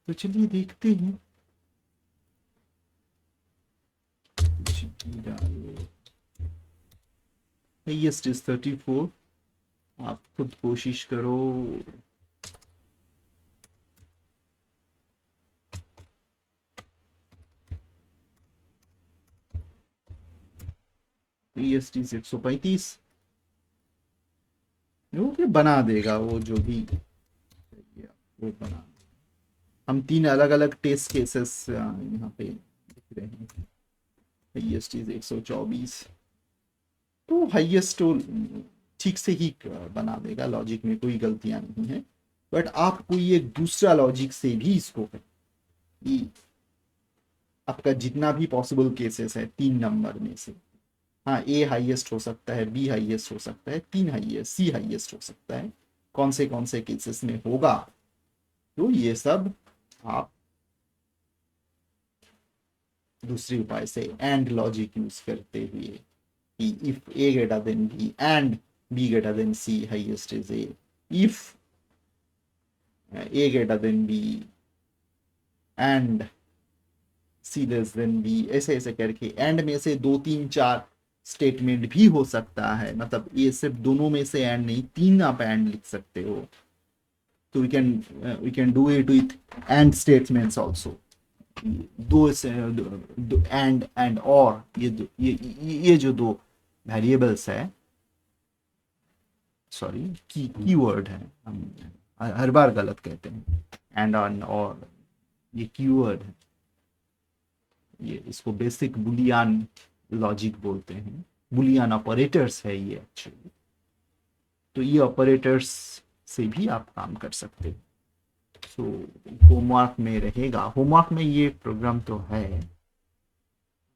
तो चलिए देखते हैं, हाईएस्ट इज 34, आप खुद कोशिश करो। EST 135, वो कि बना देगा, वो जो भी चाहिए वो बना देगा। हम 3 अलग अलग टेस्ट केसेस यहाँ पे लिख रहे हैं। हाईएस्ट इज 124, तो हाईएस्ट तो ठीक से ही बना देगा, लॉजिक में कोई गलतियां नहीं है। बट आप कोई एक दूसरा लॉजिक से भी इसको कि आपका जितना भी पॉसिबल केसेस है 3 नंबर में से, हाँ ए हाईएस्ट हो सकता है, बी हाईएस्ट हो सकता है, 3 हाईएस्ट, सी हाईएस्ट हो सकता है, कौन से केसेस में होगा, तो ये सब आप दूसरे उपाय से एंड लॉजिक यूज करते हुए कि if A greater than B and B greater than C highest is A, if A greater than B and C less than B, ऐसे ऐसे करके एंड में से 2 3 4 स्टेटमेंट भी हो सकता है। मतलब ये सिर्फ दोनों में से एंड नहीं, 3 आप एंड लिख सकते हो। तो we can do it with and statements also. दो से एंड और ये जो 2 वेरिएबल्स है, सॉरी कीवर्ड है, हम हर बार गलत कहते हैं, एंड और ये कीवर्ड है, ये इसको बेसिक बुलियन लॉजिक बोलते हैं, बुलियन ऑपरेटर्स है ये एक्चुअली। तो ये ऑपरेटर्स से भी आप काम कर सकते हैं। सो होमवर्क में रहेगा, होमवर्क में ये प्रोग्राम तो है,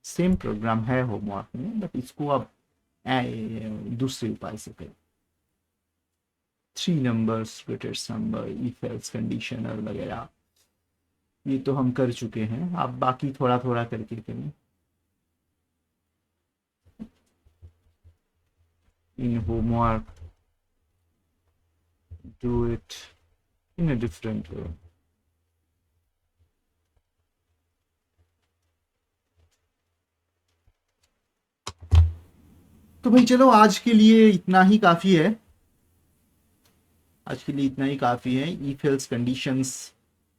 सेम प्रोग्राम है होमवर्क में, बट इसको आप दूसरे उपाय से करें। 3 numbers, greatest number, if else conditional वगैरह ये तो हम कर चुके हैं, आप बाकी थोड़ा थोड़ा करके करें। In homework do it in a different way. तो भाई चलो आज के लिए इतना ही काफी है, आज के लिए इतना ही काफी है। इफ एल्स कंडीशंस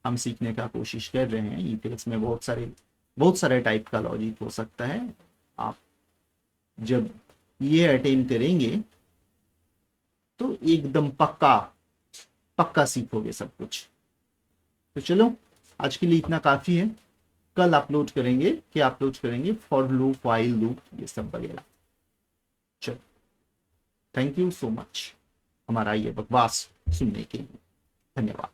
हम सीखने का कोशिश कर रहे हैं। इफ एल्स में बहुत सारे टाइप का लॉजिक हो सकता है। आप जब ये अटेंड करेंगे तो एकदम पक्का पक्का सीखोगे सब कुछ। तो चलो आज के लिए इतना काफी है। कल अपलोड करेंगे, क्या अपलोड करेंगे, फॉर लूप, व्हाइल लूप, ये सब वगैरह। चलो, थैंक यू सो मच हमारा ये बकवास सुनने के लिए। धन्यवाद।